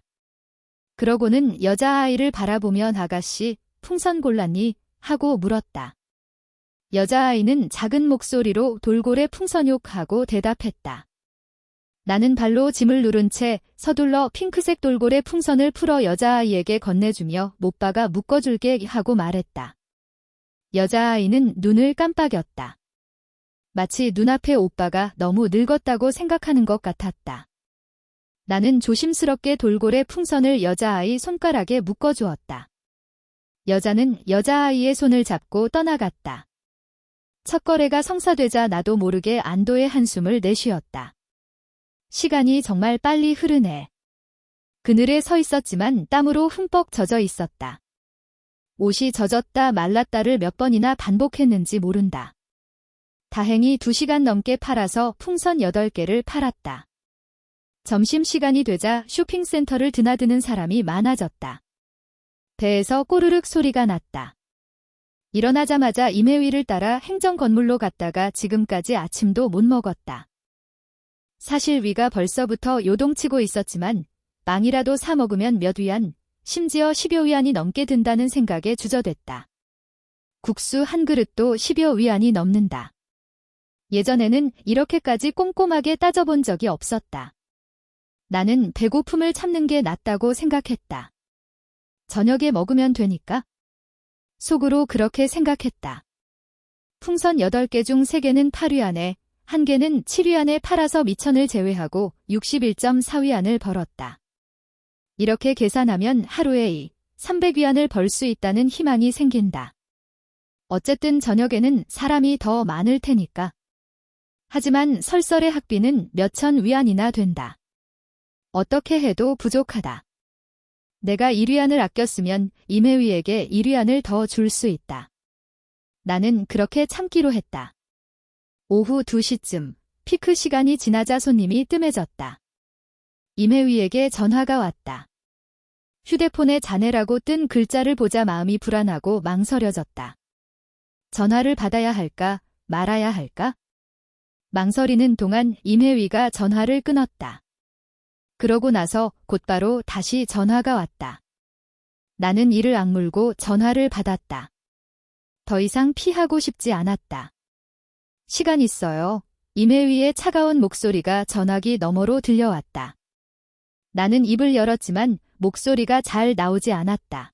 그러고는 여자아이를 바라보며 아가씨, 풍선 골랐니? 하고 물었다. 여자아이는 작은 목소리로 돌고래 풍선욕하고 대답했다. 나는 발로 짐을 누른 채 서둘러 핑크색 돌고래 풍선을 풀어 여자아이에게 건네주며 못 박아 묶어줄게 하고 말했다. 여자아이는 눈을 깜빡였다. 마치 눈앞의 오빠가 너무 늙었다고 생각하는 것 같았다. 나는 조심스럽게 돌고래 풍선을 여자아이 손가락에 묶어주었다. 여자는 여자아이의 손을 잡고 떠나갔다. 첫 거래가 성사되자 나도 모르게 안도의 한숨을 내쉬었다. 시간이 정말 빨리 흐르네. 그늘에 서 있었지만 땀으로 흠뻑 젖어 있었다. 옷이 젖었다 말랐다를 몇 번이나 반복했는지 모른다. 다행히 2시간 넘게 팔아서 풍선 8개를 팔았다. 점심시간이 되자 쇼핑센터를 드나드는 사람이 많아졌다. 배에서 꼬르륵 소리가 났다. 일어나자마자 임혜위를 따라 행정건물로 갔다가 지금까지 아침도 못 먹었다. 사실 위가 벌써부터 요동치고 있었지만 빵이라도 사 먹으면 몇 위안, 심지어 10여 위안이 넘게 든다는 생각에 주저됐다. 국수 한 그릇도 10여 위안이 넘는다. 예전에는 이렇게까지 꼼꼼하게 따져본 적이 없었다. 나는 배고픔을 참는 게 낫다고 생각했다. 저녁에 먹으면 되니까? 속으로 그렇게 생각했다. 풍선 8개 중 3개는 8위안에, 1개는 7위안에 팔아서 미천을 제외하고 61.4위안을 벌었다. 이렇게 계산하면 하루에 300위안을 벌 수 있다는 희망이 생긴다. 어쨌든 저녁에는 사람이 더 많을 테니까. 하지만 설설의 학비는 몇천 위안이나 된다. 어떻게 해도 부족하다. 내가 1위안을 아꼈으면 임혜위에게 1위안을 더 줄 수 있다. 나는 그렇게 참기로 했다. 오후 2시쯤 피크 시간이 지나자 손님이 뜸해졌다. 임혜위에게 전화가 왔다. 휴대폰에 자네라고 뜬 글자를 보자 마음이 불안하고 망설여졌다. 전화를 받아야 할까, 말아야 할까? 망설이는 동안 임혜위가 전화를 끊었다. 그러고 나서 곧바로 다시 전화가 왔다. 나는 이를 악물고 전화를 받았다. 더 이상 피하고 싶지 않았다. 시간 있어요. 임혜위의 차가운 목소리가 전화기 너머로 들려왔다. 나는 입을 열었지만 목소리가 잘 나오지 않았다.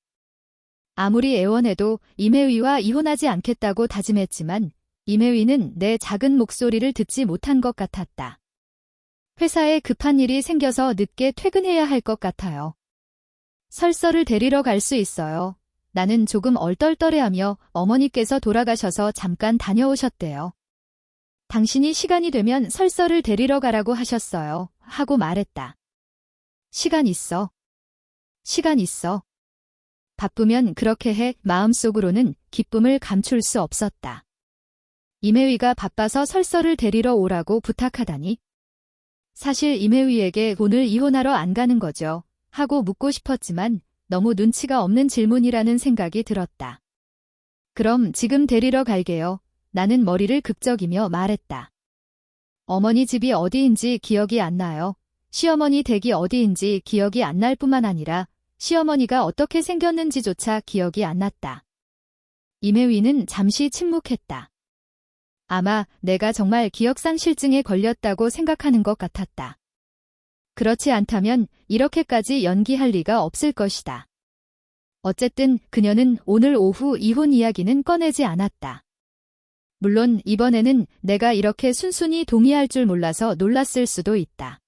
아무리 애원해도 임혜위와 이혼하지 않겠다고 다짐했지만 임혜위는 내 작은 목소리를 듣지 못한 것 같았다. 회사에 급한 일이 생겨서 늦게 퇴근해야 할 것 같아요. 설설을 데리러 갈 수 있어요. 나는 조금 얼떨떨해하며 어머니께서 돌아가셔서 잠깐 다녀오셨대요. 당신이 시간이 되면 설설을 데리러 가라고 하셨어요. 하고 말했다. 시간 있어. 시간 있어. 바쁘면 그렇게 해. 마음속으로는 기쁨을 감출 수 없었다. 임혜위가 바빠서 설설을 데리러 오라고 부탁하다니. 사실 임혜위에게 오늘 이혼하러 안 가는 거죠? 하고 묻고 싶었지만 너무 눈치가 없는 질문이라는 생각이 들었다. 그럼 지금 데리러 갈게요. 나는 머리를 극적이며 말했다. 어머니 집이 어디인지 기억이 안 나요. 시어머니 댁이 어디인지 기억이 안 날 뿐만 아니라 시어머니가 어떻게 생겼는지조차 기억이 안 났다. 임혜위는 잠시 침묵했다. 아마 내가 정말 기억상실증에 걸렸다고 생각하는 것 같았다. 그렇지 않다면 이렇게까지 연기할 리가 없을 것이다. 어쨌든 그녀는 오늘 오후 이혼 이야기는 꺼내지 않았다. 물론 이번에는 내가 이렇게 순순히 동의할 줄 몰라서 놀랐을 수도 있다.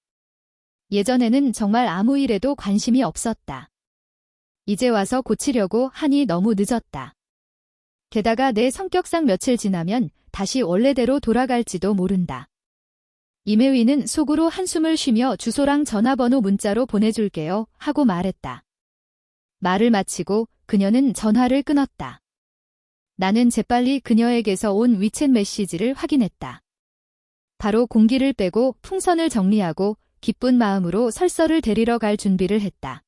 예전에는 정말 아무 일에도 관심이 없었다. 이제 와서 고치려고 하니 너무 늦었다. 게다가 내 성격상 며칠 지나면 다시 원래대로 돌아갈지도 모른다. 임혜위는 속으로 한숨을 쉬며 주소랑 전화번호 문자로 보내줄게요 하고 말했다. 말을 마치고 그녀는 전화를 끊었다. 나는 재빨리 그녀에게서 온 위챗 메시지를 확인했다. 바로 공기를 빼고 풍선을 정리하고 기쁜 마음으로 설설을 데리러 갈 준비를 했다.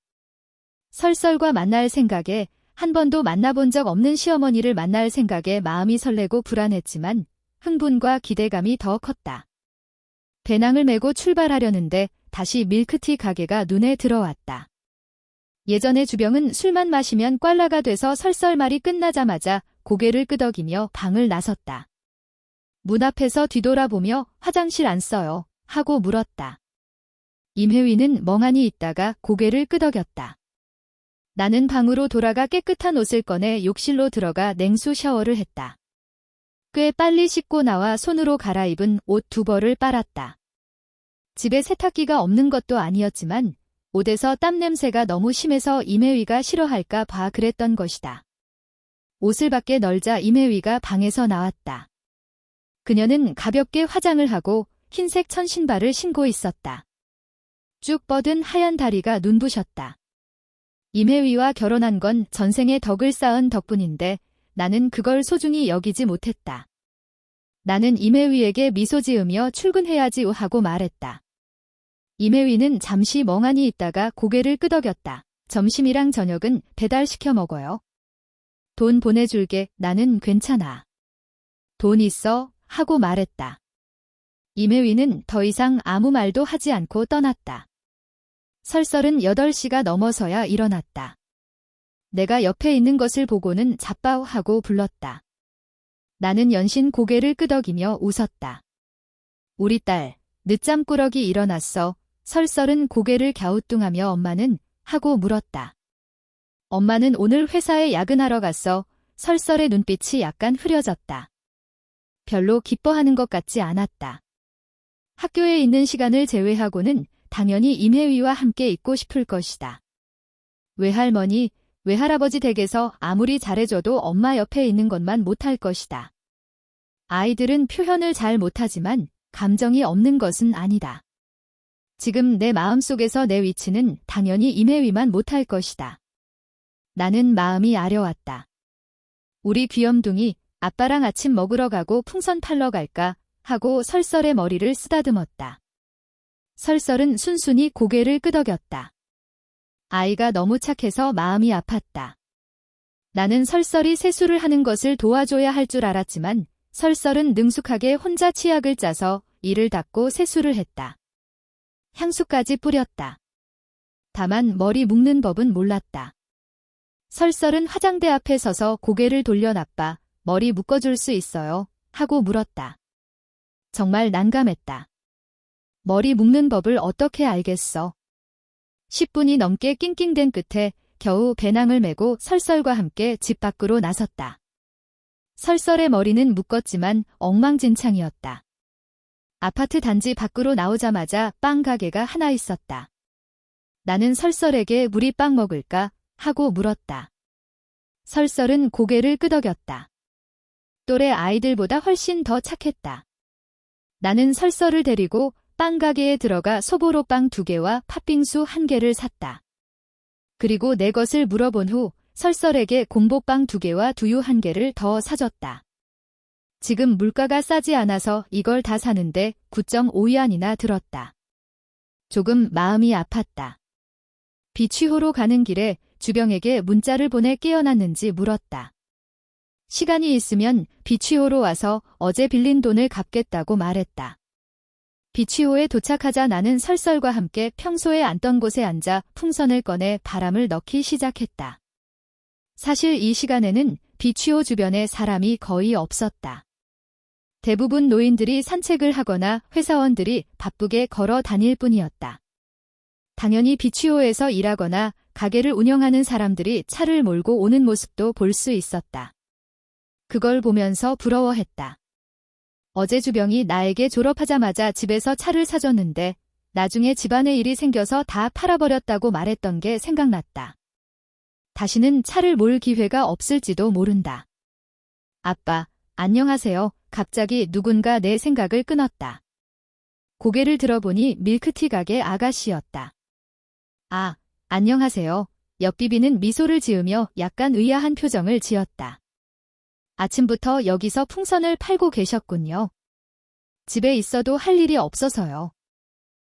설설과 만날 생각에 한 번도 만나본 적 없는 시어머니를 만날 생각에 마음이 설레고 불안했지만 흥분과 기대감이 더 컸다. 배낭을 메고 출발하려는데 다시 밀크티 가게가 눈에 들어왔다. 예전의 주병은 술만 마시면 꽐라가 돼서 설설말이 끝나자마자 고개를 끄덕이며 방을 나섰다. 문 앞에서 뒤돌아보며 화장실 안 써요 하고 물었다. 임혜위는 멍하니 있다가 고개를 끄덕였다. 나는 방으로 돌아가 깨끗한 옷을 꺼내 욕실로 들어가 냉수 샤워를 했다. 꽤 빨리 씻고 나와 손으로 갈아입은 옷 2벌을 빨았다. 집에 세탁기가 없는 것도 아니었지만 옷에서 땀 냄새가 너무 심해서 임혜위가 싫어할까 봐 그랬던 것이다. 옷을 밖에 널자 임혜위가 방에서 나왔다. 그녀는 가볍게 화장을 하고 흰색 천신발을 신고 있었다. 쭉 뻗은 하얀 다리가 눈부셨다. 임혜위와 결혼한 건 전생에 덕을 쌓은 덕분인데 나는 그걸 소중히 여기지 못했다. 나는 임혜위에게 미소 지으며 출근해야지 하고 말했다. 임혜위는 잠시 멍하니 있다가 고개를 끄덕였다. 점심이랑 저녁은 배달시켜 먹어요. 돈 보내줄게. 나는 괜찮아. 돈 있어? 하고 말했다. 임혜위는 더 이상 아무 말도 하지 않고 떠났다. 설설은 8시가 넘어서야 일어났다. 내가 옆에 있는 것을 보고는 자빠우 하고 불렀다. 나는 연신 고개를 끄덕이며 웃었다. 우리 딸, 늦잠 꾸러기 일어났어. 설설은 고개를 갸우뚱하며 엄마는? 하고 물었다. 엄마는 오늘 회사에 야근하러 갔어. 설설의 눈빛이 약간 흐려졌다. 별로 기뻐하는 것 같지 않았다. 학교에 있는 시간을 제외하고는 당연히 임혜위와 함께 있고 싶을 것이다. 외할머니, 외할아버지 댁에서 아무리 잘해줘도 엄마 옆에 있는 것만 못할 것이다. 아이들은 표현을 잘 못하지만 감정이 없는 것은 아니다. 지금 내 마음속에서 내 위치는 당연히 임혜위만 못할 것이다. 나는 마음이 아려왔다. 우리 귀염둥이 아빠랑 아침 먹으러 가고 풍선 팔러 갈까 하고 설설의 머리를 쓰다듬었다. 설설은 순순히 고개를 끄덕였다. 아이가 너무 착해서 마음이 아팠다. 나는 설설이 세수를 하는 것을 도와줘야 할 줄 알았지만 설설은 능숙하게 혼자 치약을 짜서 이를 닦고 세수를 했다. 향수까지 뿌렸다. 다만 머리 묶는 법은 몰랐다. 설설은 화장대 앞에 서서 고개를 돌려 아빠, 머리 묶어줄 수 있어요? 하고 물었다. 정말 난감했다. 머리 묶는 법을 어떻게 알겠어? 10분이 넘게 낑낑댄 끝에 겨우 배낭을 메고 설설과 함께 집 밖으로 나섰다. 설설의 머리는 묶었지만 엉망진창이었다. 아파트 단지 밖으로 나오자마자 빵 가게가 하나 있었다. 나는 설설에게 우리 빵 먹을까? 하고 물었다. 설설은 고개를 끄덕였다. 또래 아이들보다 훨씬 더 착했다. 나는 설설을 데리고 빵 가게에 들어가 소보로빵 2개와 팥빙수 1개를 샀다. 그리고 내 것을 물어본 후 설설에게 공보빵 2개와 두유 1개를 더 사줬다. 지금 물가가 싸지 않아서 이걸 다 사는데 9.5위안이나 들었다. 조금 마음이 아팠다. 비취호로 가는 길에 주병에게 문자를 보내 깨어났는지 물었다. 시간이 있으면 비취호로 와서 어제 빌린 돈을 갚겠다고 말했다. 비취호에 도착하자 나는 설설과 함께 평소에 앉던 곳에 앉아 풍선을 꺼내 바람을 넣기 시작했다. 사실 이 시간에는 비취호 주변에 사람이 거의 없었다. 대부분 노인들이 산책을 하거나 회사원들이 바쁘게 걸어 다닐 뿐이었다. 당연히 비취호에서 일하거나 가게를 운영하는 사람들이 차를 몰고 오는 모습도 볼 수 있었다. 그걸 보면서 부러워했다. 어제 주병이 나에게 졸업하자마자 집에서 차를 사줬는데 나중에 집안에 일이 생겨서 다 팔아버렸다고 말했던 게 생각났다. 다시는 차를 몰 기회가 없을지도 모른다. 아빠, 안녕하세요. 갑자기 누군가 내 생각을 끊었다. 고개를 들어보니 밀크티 가게 아가씨였다. 아, 안녕하세요. 옆비비는 미소를 지으며 약간 의아한 표정을 지었다. 아침부터 여기서 풍선을 팔고 계셨군요. 집에 있어도 할 일이 없어서요.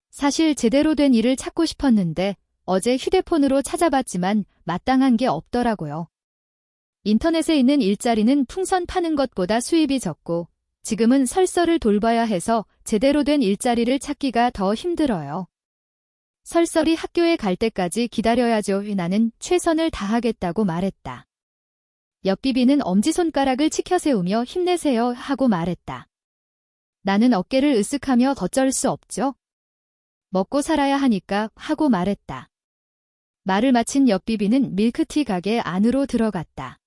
사실 제대로 된 일을 찾고 싶었는데 어제 휴대폰으로 찾아봤지만 마땅한 게 없더라고요. 인터넷에 있는 일자리는 풍선 파는 것보다 수입이 적고 지금은 설설을 돌봐야 해서 제대로 된 일자리를 찾기가 더 힘들어요. 설설이 학교에 갈 때까지 기다려야죠. 나는 최선을 다하겠다고 말했다. 옆비비는 엄지손가락을 치켜세우며 힘내세요 하고 말했다. 나는 어깨를 으쓱하며 어쩔 수 없죠. 먹고 살아야 하니까 하고 말했다. 말을 마친 옆비비는 밀크티 가게 안으로 들어갔다.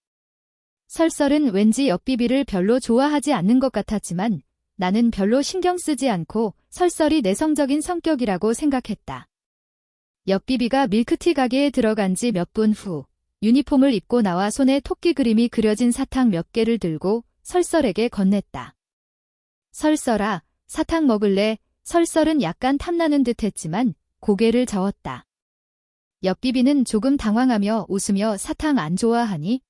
설설은 왠지 옆비비를 별로 좋아하지 않는 것 같았지만 나는 별로 신경 쓰지 않고 설설이 내성적인 성격이라고 생각했다. 옆비비가 밀크티 가게에 들어간 지 몇 분 후 유니폼을 입고 나와 손에 토끼 그림이 그려진 사탕 몇 개를 들고 설설에게 건넸다. 설설아, 사탕 먹을래? 설설은 약간 탐나는 듯 했지만 고개를 저었다. 옆비비는 조금 당황하며 웃으며 사탕 안 좋아하니?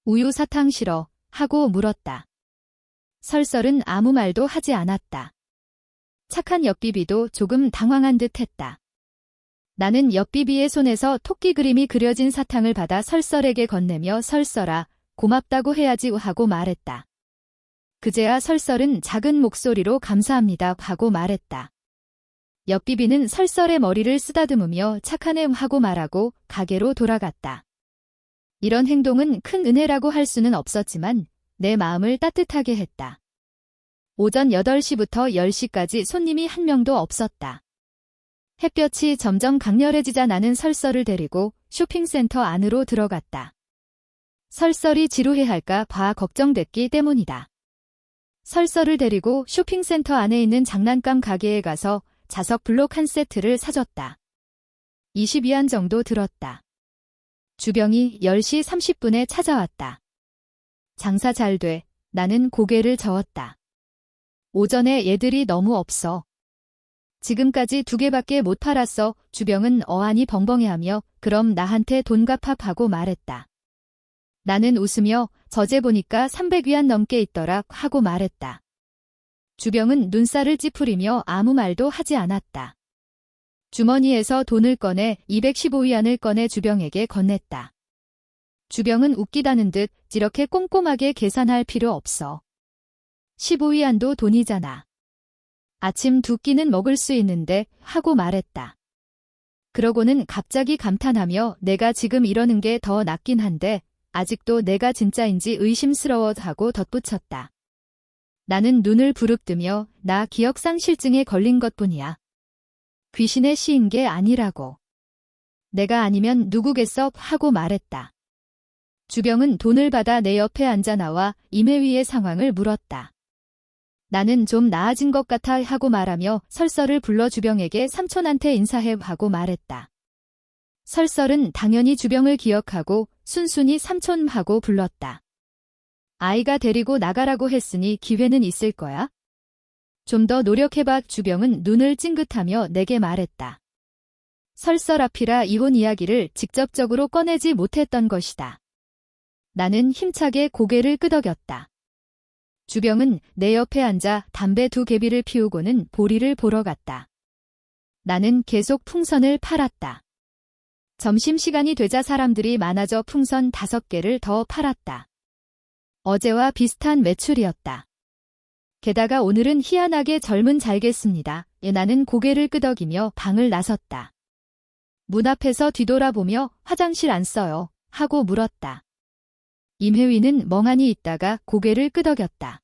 우유 사탕 싫어 하고 물었다. 설설은 아무 말도 하지 않았다. 착한 옆비비도 조금 당황한 듯 했다. 나는 옆비비의 손에서 토끼 그림이 그려진 사탕을 받아 설설에게 건네며 설설아, 고맙다고 해야지 하고 말했다. 그제야 설설은 작은 목소리로 감사합니다 하고 말했다. 옆비비는 설설의 머리를 쓰다듬으며 착하네 하고 말하고 가게로 돌아갔다. 이런 행동은 큰 은혜라고 할 수는 없었지만 내 마음을 따뜻하게 했다. 오전 8시부터 10시까지 손님이 한 명도 없었다. 햇볕이 점점 강렬해지자 나는 설설을 데리고 쇼핑센터 안으로 들어갔다. 설설이 지루해할까 봐 걱정됐기 때문이다. 설설을 데리고 쇼핑센터 안에 있는 장난감 가게에 가서 자석 블록 한 세트를 사줬다. 20위안 정도 들었다. 주병이 10시 30분에 찾아왔다. 장사 잘 돼. 나는 고개를 저었다. 오전에 얘들이 너무 없어. 지금까지 2개밖에 못 팔았어. 주병은 어안이 벙벙해하며 그럼 나한테 돈 갚아하고 말했다. 나는 웃으며 저제 보니까 300위안 넘게 있더라 하고 말했다. 주병은 눈살을 찌푸리며 아무 말도 하지 않았다. 주머니에서 돈을 꺼내 215위안을 꺼내 주병에게 건넸다. 주병은 웃기다는 듯 이렇게 꼼꼼하게 계산할 필요 없어. 15위안도 돈이잖아. 아침 2끼는 먹을 수 있는데 하고 말했다. 그러고는 갑자기 감탄하며 내가 지금 이러는 게 더 낫긴 한데 아직도 내가 진짜인지 의심스러워 하고 덧붙였다. 나는 눈을 부릅뜨며 나 기억상실증에 걸린 것뿐이야. 귀신의 시인 게 아니라고. 내가 아니면 누구겠어 하고 말했다. 주병은 돈을 받아 내 옆에 앉아 나와 임혜위의 상황을 물었다. 나는 좀 나아진 것 같아 하고 말하며 설설을 불러 주병에게 삼촌한테 인사해 하고 말했다. 설설은 당연히 주병을 기억하고 순순히 삼촌 하고 불렀다. 아이가 데리고 나가라고 했으니 기회는 있을 거야? 좀 더 노력해봐. 주병은 눈을 찡긋하며 내게 말했다. 설설 앞이라 이혼 이야기를 직접적으로 꺼내지 못했던 것이다. 나는 힘차게 고개를 끄덕였다. 주병은 내 옆에 앉아 담배 2개비를 피우고는 보리를 보러 갔다. 나는 계속 풍선을 팔았다. 점심시간이 되자 사람들이 많아져 풍선 5개를 더 팔았다. 어제와 비슷한 매출이었다. 게다가 오늘은 희한하게 젊은 잘겠습니다. 나는 고개를 끄덕이며 방을 나섰다. 문 앞에서 뒤돌아보며 화장실 안 써요 하고 물었다. 임혜위는 멍하니 있다가 고개를 끄덕였다.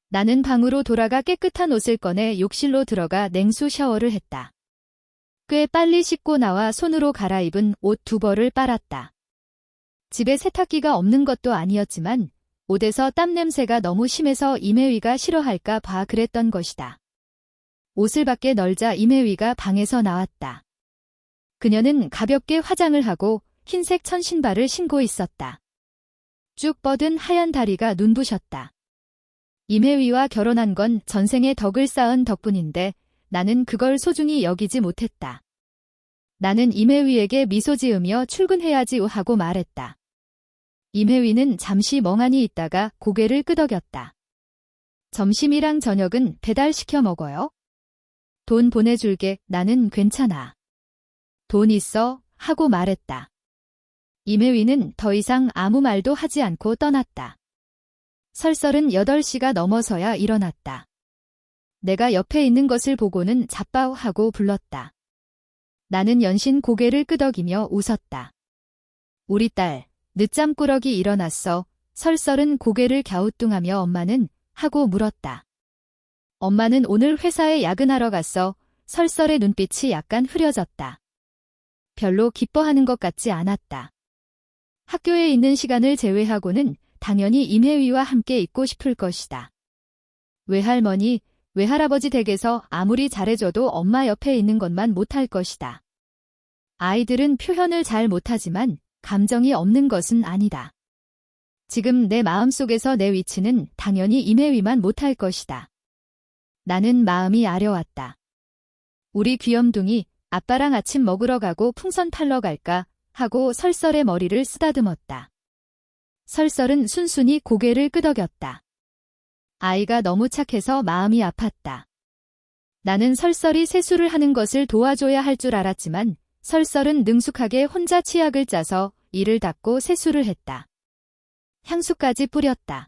나는 방으로 돌아가 깨끗한 옷을 꺼내 욕실로 들어가 냉수 샤워를 했다. 꽤 빨리 씻고 나와 손으로 갈아입은 옷 2벌을 빨았다. 집에 세탁기가 없는 것도 아니었지만 옷에서 땀 냄새가 너무 심해서 임혜위가 싫어할까 봐 그랬던 것이다. 옷을 밖에 널자 임혜위가 방에서 나왔다. 그녀는 가볍게 화장을 하고 흰색 천신발을 신고 있었다. 쭉 뻗은 하얀 다리가 눈부셨다. 임혜위와 결혼한 건 전생에 덕을 쌓은 덕분인데 나는 그걸 소중히 여기지 못했다. 나는 임혜위에게 미소 지으며 출근해야지 하고 말했다. 임혜위는 잠시 멍하니 있다가 고개를 끄덕였다. 점심이랑 저녁은 배달시켜 먹어요? 돈 보내줄게. 나는 괜찮아. 돈 있어? 하고 말했다. 임혜위는 더 이상 아무 말도 하지 않고 떠났다. 설설은 8시가 넘어서야 일어났다. 내가 옆에 있는 것을 보고는 자빠우 하고 불렀다. 나는 연신 고개를 끄덕이며 웃었다. 우리 딸, 늦잠꾸러기 일어났어. 설설은 고개를 갸우뚱하며 엄마는? 하고 물었다. 엄마는 오늘 회사에 야근하러 갔어. 설설의 눈빛이 약간 흐려졌다. 별로 기뻐하는 것 같지 않았다. 학교에 있는 시간을 제외하고는 당연히 임혜위와 함께 있고 싶을 것이다. 외할머니, 외할아버지 댁에서 아무리 잘해줘도 엄마 옆에 있는 것만 못할 것이다. 아이들은 표현을 잘 못하지만 감정이 없는 것은 아니다. 지금 내 마음속에서 내 위치는 당연히 임혜위만 못할 것이다. 나는 마음이 아려왔다. 우리 귀염둥이 아빠랑 아침 먹으러 가고 풍선 팔러 갈까 하고 설설의 머리를 쓰다듬었다. 설설은 순순히 고개를 끄덕였다. 아이가 너무 착해서 마음이 아팠다. 나는 설설이 세수를 하는 것을 도와줘야 할 줄 알았지만 설설은 능숙하게 혼자 치약을 짜서 이를 닦고 세수를 했다. 향수까지 뿌렸다.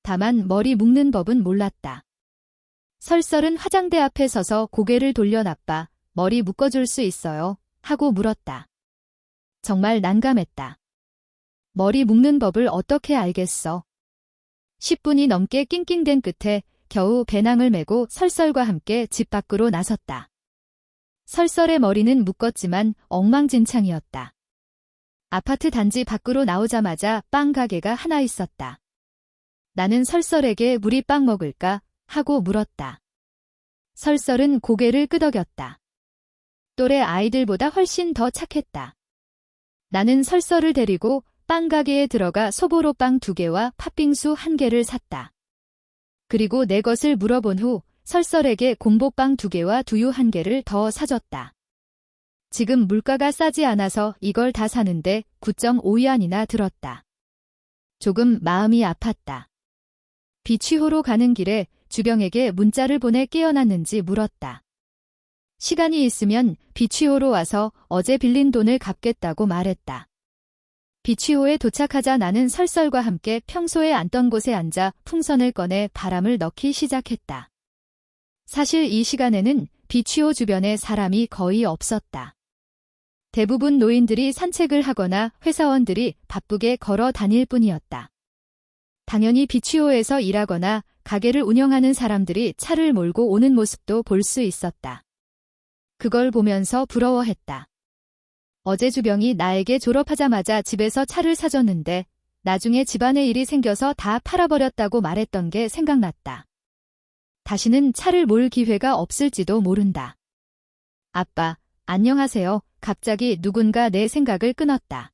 다만 머리 묶는 법은 몰랐다. 설설은 화장대 앞에 서서 고개를 돌려 아빠, 머리 묶어줄 수 있어요? 하고 물었다. 정말 난감했다. 머리 묶는 법을 어떻게 알겠어? 10분이 넘게 낑낑댄 끝에 겨우 배낭을 메고 설설과 함께 집 밖으로 나섰다. 설설의 머리는 묶었지만 엉망진창이었다. 아파트 단지 밖으로 나오자마자 빵 가게가 하나 있었다. 나는 설설에게 우리 빵 먹을까? 하고 물었다. 설설은 고개를 끄덕였다. 또래 아이들보다 훨씬 더 착했다. 나는 설설을 데리고 빵 가게에 들어가 소보로빵 2개와 팥빙수 1개를 샀다. 그리고 내 것을 물어본 후 설설에게 공보빵 2개와 두유 1개를 더 사줬다. 지금 물가가 싸지 않아서 이걸 다 사는데 9.5위안이나 들었다. 조금 마음이 아팠다. 비취호로 가는 길에 주병에게 문자를 보내 깨어났는지 물었다. 시간이 있으면 비취호로 와서 어제 빌린 돈을 갚겠다고 말했다. 비취호에 도착하자 나는 설설과 함께 평소에 앉던 곳에 앉아 풍선을 꺼내 바람을 넣기 시작했다. 사실 이 시간에는 비취호 주변에 사람이 거의 없었다. 대부분 노인들이 산책을 하거나 회사원들이 바쁘게 걸어 다닐 뿐이었다. 당연히 비취호에서 일하거나 가게를 운영하는 사람들이 차를 몰고 오는 모습도 볼 수 있었다. 그걸 보면서 부러워했다. 어제 주병이 나에게 졸업하자마자 집에서 차를 사줬는데 나중에 집안에 일이 생겨서 다 팔아버렸다고 말했던 게 생각났다. 다시는 차를 몰 기회가 없을지도 모른다. 아빠, 안녕하세요. 갑자기 누군가 내 생각을 끊었다.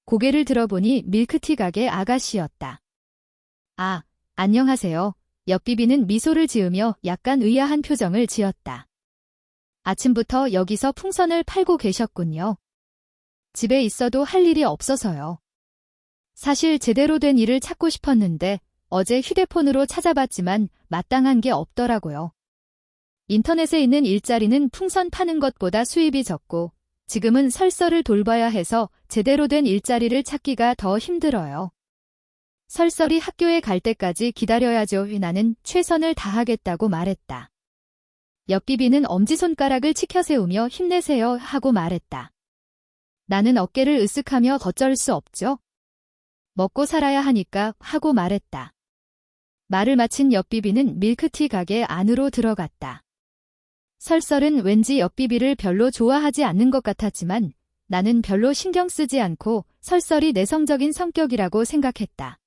고개를 들어보니 밀크티 가게 아가씨였다. 아, 안녕하세요. 옆비비는 미소를 지으며 약간 의아한 표정을 지었다. 아침부터 여기서 풍선을 팔고 계셨군요. 집에 있어도 할 일이 없어서요. 사실 제대로 된 일을 찾고 싶었는데 어제 휴대폰으로 찾아봤지만 마땅한 게 없더라고요. 인터넷에 있는 일자리는 풍선 파는 것보다 수입이 적고 지금은 설설을 돌봐야 해서 제대로 된 일자리를 찾기가 더 힘들어요. 설설이 학교에 갈 때까지 기다려야죠. 나는 최선을 다하겠다고 말했다. 옆비비는 엄지손가락을 치켜세우며 힘내세요 하고 말했다. 나는 어깨를 으쓱하며 어쩔 수 없죠. 먹고 살아야 하니까 하고 말했다. 말을 마친 옆비비는 밀크티 가게 안으로 들어갔다. 설설은 왠지 옆비비를 별로 좋아하지 않는 것 같았지만 나는 별로 신경 쓰지 않고 설설이 내성적인 성격이라고 생각했다.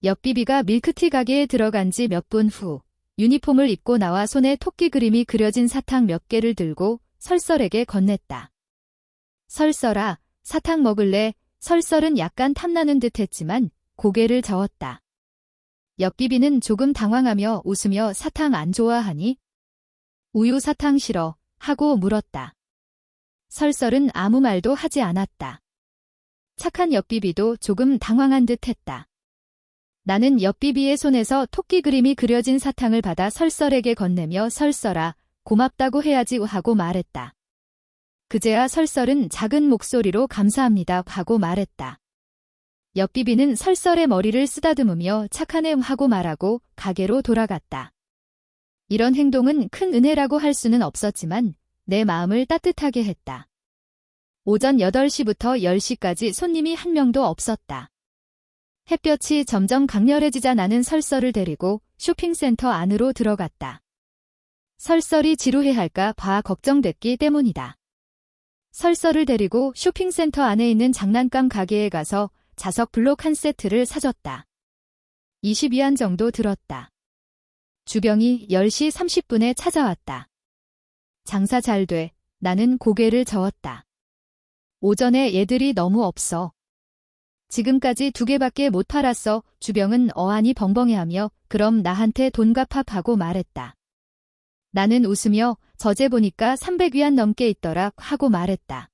옆비비가 밀크티 가게에 들어간 지 몇 분 후 유니폼을 입고 나와 손에 토끼 그림이 그려진 사탕 몇 개를 들고 설설에게 건넸다. 설설아, 사탕 먹을래? 설설은 약간 탐나는 듯 했지만 고개를 저었다. 옆비비는 조금 당황하며 웃으며 사탕 안 좋아하니? 우유 사탕 싫어 하고 물었다. 설설은 아무 말도 하지 않았다. 착한 옆비비도 조금 당황한 듯 했다. 나는 옆비비의 손에서 토끼 그림이 그려진 사탕을 받아 설설에게 건네며 설설아, 고맙다고 해야지 하고 말했다. 그제야 설설은 작은 목소리로 감사합니다 하고 말했다. 옆비비는 설설의 머리를 쓰다듬으며 착하네 하고 말하고 가게로 돌아갔다. 이런 행동은 큰 은혜라고 할 수는 없었지만 내 마음을 따뜻하게 했다. 오전 8시부터 10시까지 손님이 한 명도 없었다. 햇볕이 점점 강렬해지자 나는 설설을 데리고 쇼핑센터 안으로 들어갔다. 설설이 지루해할까 봐 걱정됐기 때문이다. 설설을 데리고 쇼핑센터 안에 있는 장난감 가게에 가서 자석 블록 한 세트를 사줬다. 20위안 정도 들었다. 주병이 10시 30분에 찾아왔다. 장사 잘 돼. 나는 고개를 저었다. 오전에 얘들이 너무 없어. 지금까지 2개밖에 못 팔았어. 주병은 어안이 벙벙해하며 그럼 나한테 돈 갚아하고 말했다. 나는 웃으며 저제 보니까 300위안 넘게 있더라 하고 말했다.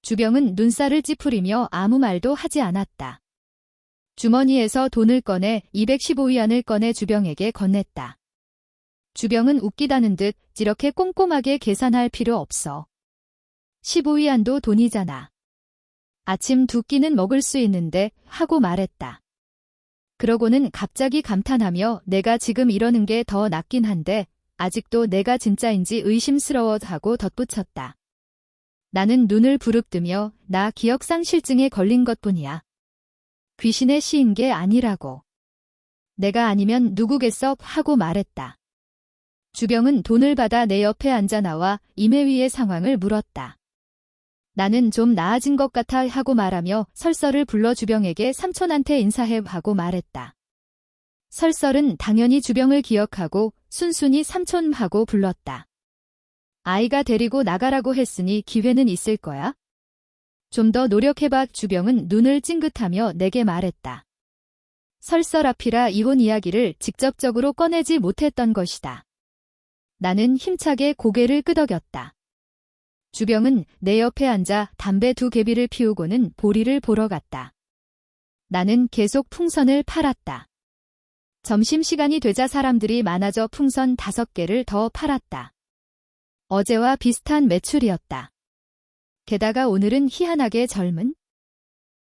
주병은 눈살을 찌푸리며 아무 말도 하지 않았다. 주머니에서 돈을 꺼내 215위안을 꺼내 주병에게 건넸다. 주병은 웃기다는 듯 이렇게 꼼꼼하게 계산할 필요 없어. 15위안도 돈이잖아. 아침 2끼는 먹을 수 있는데 하고 말했다. 그러고는 갑자기 감탄하며 내가 지금 이러는 게 더 낫긴 한데 아직도 내가 진짜인지 의심스러워 하고 덧붙였다. 나는 눈을 부릅뜨며 나 기억상실증에 걸린 것뿐이야. 귀신의 시인 게 아니라고. 내가 아니면 누구겠어 하고 말했다. 주병은 돈을 받아 내 옆에 앉아 나와 임혜위의 상황을 물었다. 나는 좀 나아진 것 같아 하고 말하며 설설을 불러 주병에게 삼촌한테 인사해 하고 말했다. 설설은 당연히 주병을 기억하고 순순히 삼촌 하고 불렀다. 아이가 데리고 나가라고 했으니 기회는 있을 거야? 좀 더 노력해봐. 주병은 눈을 찡긋하며 내게 말했다. 설설 앞이라 이혼 이야기를 직접적으로 꺼내지 못했던 것이다. 나는 힘차게 고개를 끄덕였다. 주병은 내 옆에 앉아 담배 2개비를 피우고는 보리를 보러 갔다. 나는 계속 풍선을 팔았다. 점심시간이 되자 사람들이 많아져 풍선 5개를 더 팔았다. 어제와 비슷한 매출이었다. 게다가 오늘은 희한하게 젊은